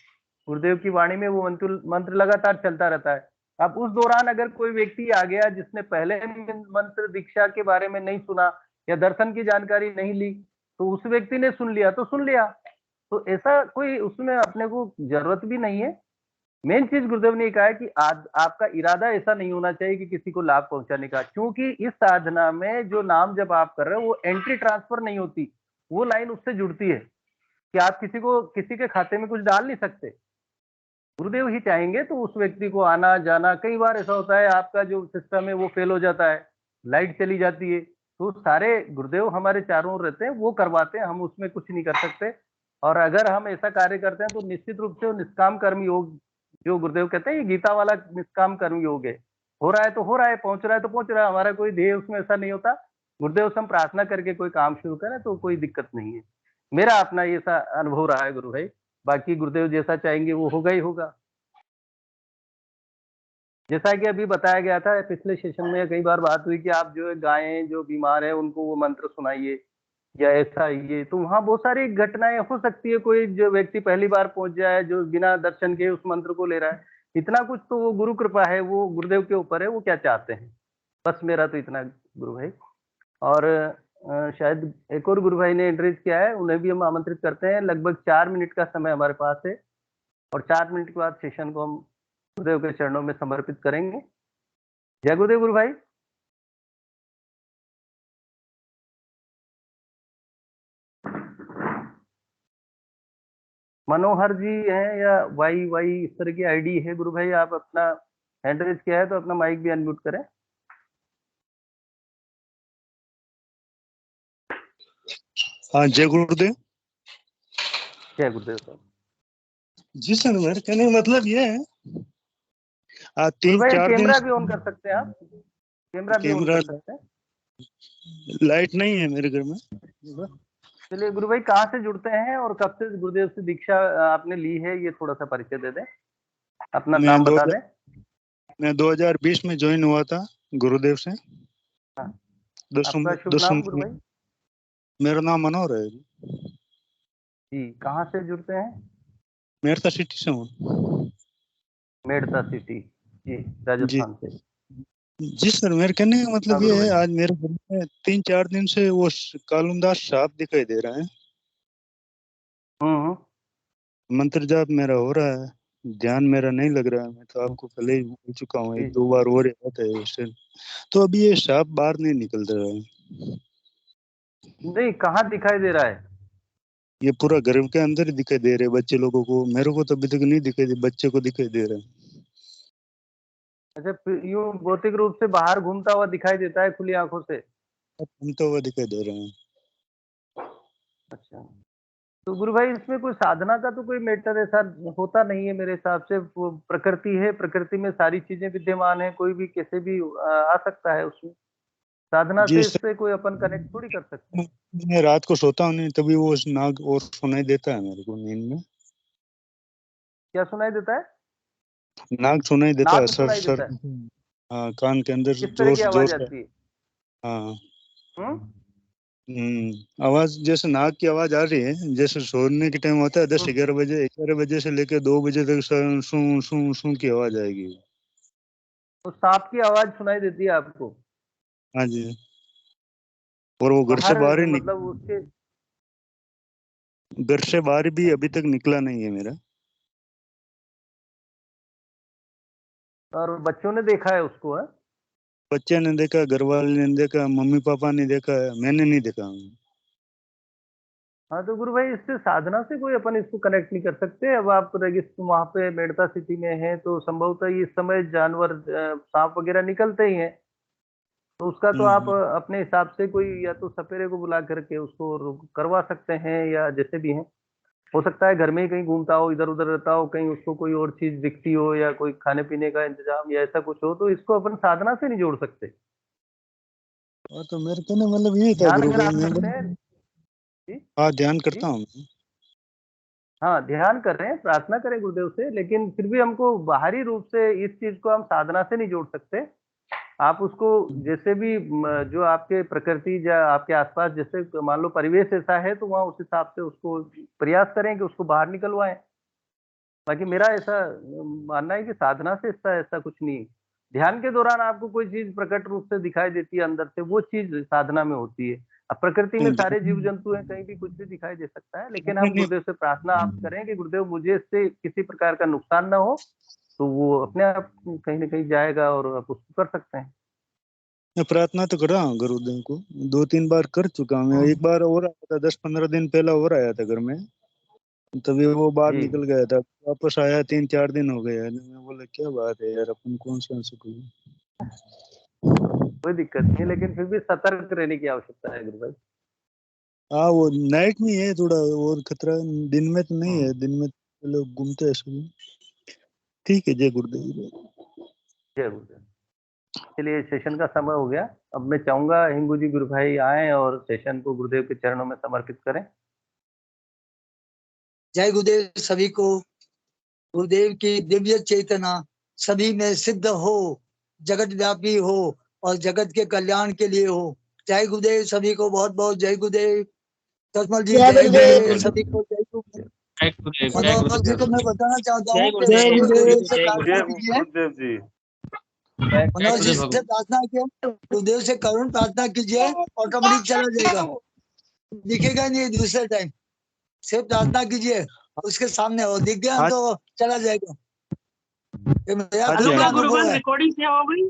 गुरुदेव की वाणी में वो मंत्र मंत्र लगातार चलता रहता है। अब उस दौरान अगर कोई व्यक्ति आ गया जिसने पहले मंत्र दीक्षा के बारे में नहीं सुना या दर्शन की जानकारी नहीं ली, तो उस व्यक्ति ने सुन लिया तो सुन लिया, तो ऐसा कोई उसमें अपने को जरूरत भी नहीं है। मेन चीज गुरुदेव ने कहा है कि आपका इरादा ऐसा नहीं होना चाहिए कि किसी को लाभ पहुंचाने का, क्योंकि इस साधना में जो नाम जब आप कर रहे हो वो एंट्री ट्रांसफर नहीं होती, वो लाइन उससे जुड़ती है कि आप किसी को किसी के खाते में कुछ डाल नहीं सकते। गुरुदेव ही चाहेंगे तो उस व्यक्ति को आना जाना, कई बार ऐसा होता है आपका जो सिस्टम है वो फेल हो जाता है, लाइट चली जाती है, तो सारे गुरुदेव हमारे चारों ओर रहते हैं, वो करवाते हैं, हम उसमें कुछ नहीं कर सकते। और अगर हम ऐसा कार्य करते हैं तो निश्चित रूप से वो निष्काम कर्म योग, जो गुरुदेव कहते हैं ये गीता वाला निष्काम कर्म योग है, हो रहा है तो हो रहा है, पहुंच रहा है तो पहुंच रहा है, हमारा कोई ध्येय उसमें ऐसा नहीं होता। गुरुदेव से हम प्रार्थना करके कोई काम शुरू करें तो कोई दिक्कत नहीं है। मेरा अपना ऐसा अनुभव रहा है गुरु भाई, बाकी गुरुदेव जैसा चाहेंगे वो होगा ही होगा। जैसा कि अभी बताया गया था पिछले सेशन में, कई बार बात हुई कि आप जो है गायें जो बीमार है उनको वो मंत्र सुनाइए, या ऐसा ये, तो वहाँ बहुत सारी घटनाएं हो सकती है। कोई जो व्यक्ति पहली बार पहुंच जाए, जो बिना दर्शन के उस मंत्र को ले रहा है, इतना कुछ तो वो गुरु कृपा है, वो गुरुदेव के ऊपर है, वो क्या चाहते हैं। बस मेरा तो इतना गुरु भाई। और शायद एक और गुरु भाई ने एंट्रीज किया है, उन्हें भी हम आमंत्रित करते हैं। लगभग 4 मिनट का समय हमारे पास है और 4 मिनट के बाद सेशन को हम गुरुदेव के चरणों में समर्पित करेंगे। जय गुरुदेव गुरु भाई। मनोहर जी हैं या वाई वाई इस तरह की आईडी है गुरु भाई, आप अपना हैंड रेज किया है तो अपना माइक भी अनम्यूट करें। हाँ, जय गुरुदेव। जय गुरुदेव सर। जी सर, मेरे कहने का मतलब ये है, 3-4 दिन कैमरा भी ऑन कर सकते हैं आप, कैमरा भी ऑन कर सकते हैं। लाइट नहीं है मेरे घर में। चलिए गुरु भाई, कहाँ से जुड़ते हैं और कब से गुरुदेव से दीक्षा आपने ली है, ये थोड़ा सा परिचय दे दें, अपना नाम बता दें। मैं 2020 में ज्वाइन हुआ था गुरुदेव से। हाँ। आपका शुभ नाम गुरु भाई? मेरा नाम मनोहर है जी। कहाँ से जुड़ते हैं? मेड़ता सिटी से हूँ। मेड़ता सिटी जी, राजस्थान से। जी सर, मेरे कहने का मतलब ये है, आज मेरे घर में 3-4 दिन से वो कालूदास सांप दिखाई दे रहा है। मंत्र जाप मेरा हो रहा है, ध्यान मेरा नहीं लग रहा है। मैं तो आपको पहले ही बोल चुका हूँ, 1-2 बार और आता है इससे। तो अभी ये सांप बाहर नहीं निकल रहा है। नहीं, कहाँ दिखाई दे रहा है? ये पूरा घर के अंदर ही दिखाई दे रहे हैं बच्चे लोगों को। मेरे को तो अभी तक नहीं दिखाई दे, बच्चे को दिखाई दे रहा है। अच्छा, यूं भौतिक रूप से बाहर घूमता हुआ दिखाई देता है खुली आंखों से? घूमता हुआ दिखाई दे रहा है। अच्छा, तो गुरु भाई इसमें कोई साधना का तो कोई मैटर ऐसा होता नहीं है मेरे हिसाब से। वो प्रकृति है, प्रकृति में सारी चीजें विद्यमान है, कोई भी कैसे भी आ सकता है उसमें। साधना से इससे कोई अपन कनेक्ट थोड़ी कर सकते हैं। मैं रात को सोता हूँ नहीं, तभी वो नाग और सुनाई देता है मेरे को नींद में। क्या सुनाई देता है? नाग सुनाई देता है सर। देता है? हाँ, कान के अंदर किस तरह की आवाज आती है? हाँ। आवाज जैसे नाग की आवाज आ रही है, जैसे सोने के टाइम होता है 10-11 बजे, 11 बजे से लेकर 2 बजे तक सू सू सू की आवाज आएगी। तो सांप की आवाज सुनाई देती है आपको? हाँ जी। और वो घर से बाहर ही मतलब उसके घर से बाहर भी अभी तक निकला नहीं है मेरा। और बच्चों ने देखा है उसको? है बच्चे ने देखा, घर वाले ने देखा, मम्मी पापा ने देखा है, मैंने नहीं देखा। हाँ, तो गुरु भाई इससे साधना से कोई अपन इसको कनेक्ट नहीं कर सकते। अब आप वहाँ पे मेड़ता सिटी में है तो संभवतः इस समय जानवर सांप वगैरह निकलते ही हैं, तो उसका तो आप अपने हिसाब से कोई या तो सपेरे को बुला करके उसको करवा सकते हैं, या जैसे भी है। हो सकता है घर में ही कहीं घूमता हो, इधर उधर रहता हो, कहीं उसको कोई और चीज दिखती हो, या कोई खाने पीने का इंतजाम या ऐसा कुछ हो, तो इसको अपन साधना से नहीं जोड़ सकते। तो मेरे कहने मतलब यही था गुरु भाई। हाँ, ध्यान करता हूँ। हाँ, ध्यान कर रहे हैं, प्रार्थना करें गुरुदेव से, लेकिन फिर भी हमको बाहरी रूप से इस चीज को हम साधना से नहीं जोड़ सकते। आप उसको जैसे भी जो आपके प्रकृति या आपके आसपास जैसे मान लो परिवेश ऐसा है, तो वहाँ उस हिसाब से उसको प्रयास करें कि उसको बाहर निकलवाएं। बाकी मेरा ऐसा मानना है कि साधना से ऐसा कुछ नहीं। ध्यान के दौरान आपको कोई चीज प्रकट रूप से दिखाई देती है अंदर से, वो चीज साधना में होती है। अब प्रकृति में सारे जीव जंतु हैं, कहीं भी कुछ भी दिखाई दे सकता है, लेकिन हम गुरुदेव से प्रार्थना आप करें कि गुरुदेव मुझे इससे किसी प्रकार का नुकसान ना हो, तो वो अपने आप कहीं ना कहीं जाएगा और आप उसको कर सकते हैं। मैं प्रार्थना तो कर रहा हूँ गुरुदेव को, 2-3 बार कर चुका हूँ। एक बार और आया था 10-15 दिन पहला और आया था घर में, तभी वो बाहर निकल गया था, वापस आया 3-4 दिन हो गए। मैं बोला क्या बात है यार, अपन कौन सा कोई दिक्कत नहीं, लेकिन फिर भी सतर्क रहने की आवश्यकता है गुरु भाई। हाँ, वो नाइट में है थोड़ा और खतरा, दिन में तो नहीं है। दिन में लोग घूमते हैं सभी। ठीक है, जय गुरुदेव। जय गुरुदेव। चलिए, सेशन का समय हो गया। अब मैं चाहूंगा हिंगू जी गुरु भाई आए और सेशन को गुरुदेव के चरणों में समर्पित करें। जय गुरुदेव सभी को। गुरुदेव की दिव्य चेतना सभी में सिद्ध हो, जगत व्यापी हो और जगत के कल्याण के लिए हो। जय गुरुदेव सभी को, बहुत बहुत जय गुरुदेव। तस्मल जी जय जय गुरुदेव। गुरुदेव सभी को जय गुरुदेव। जय गुरुदेव, जय मनोहर जी को गुरुदेव, मैं बताना चाहता जय हूँ कि गुरुदेव, सभी गुरुदेव से जय प्रार्थना गुरुदेव, कीजिए। गुरुदेव जी मनोहर जी से प्रार्थना किया, गुरुदेव से करुण प्रार्थना कीजिए, ऑटोमेटिक चला जाएगा, दिखेगा नहीं दूसरे टाइम। सिर्फ प्रार्थना कीजिए, उसके सामने हो, दिख गया तो चला जाएगा। ये मेरा खुद का अनुभव गुरुबन है, रिकॉर्डिंग से हो गई।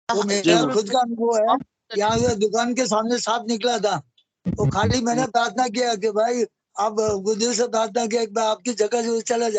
वो मेरा खुद का अनुभव है। यहाँ से दुकान के सामने सांप निकला था, तो खाली मैंने प्रार्थना किया कि भाई आप गुरुदेव से प्रार्थना किया कि मैं आपकी जगह से चला जाऊं।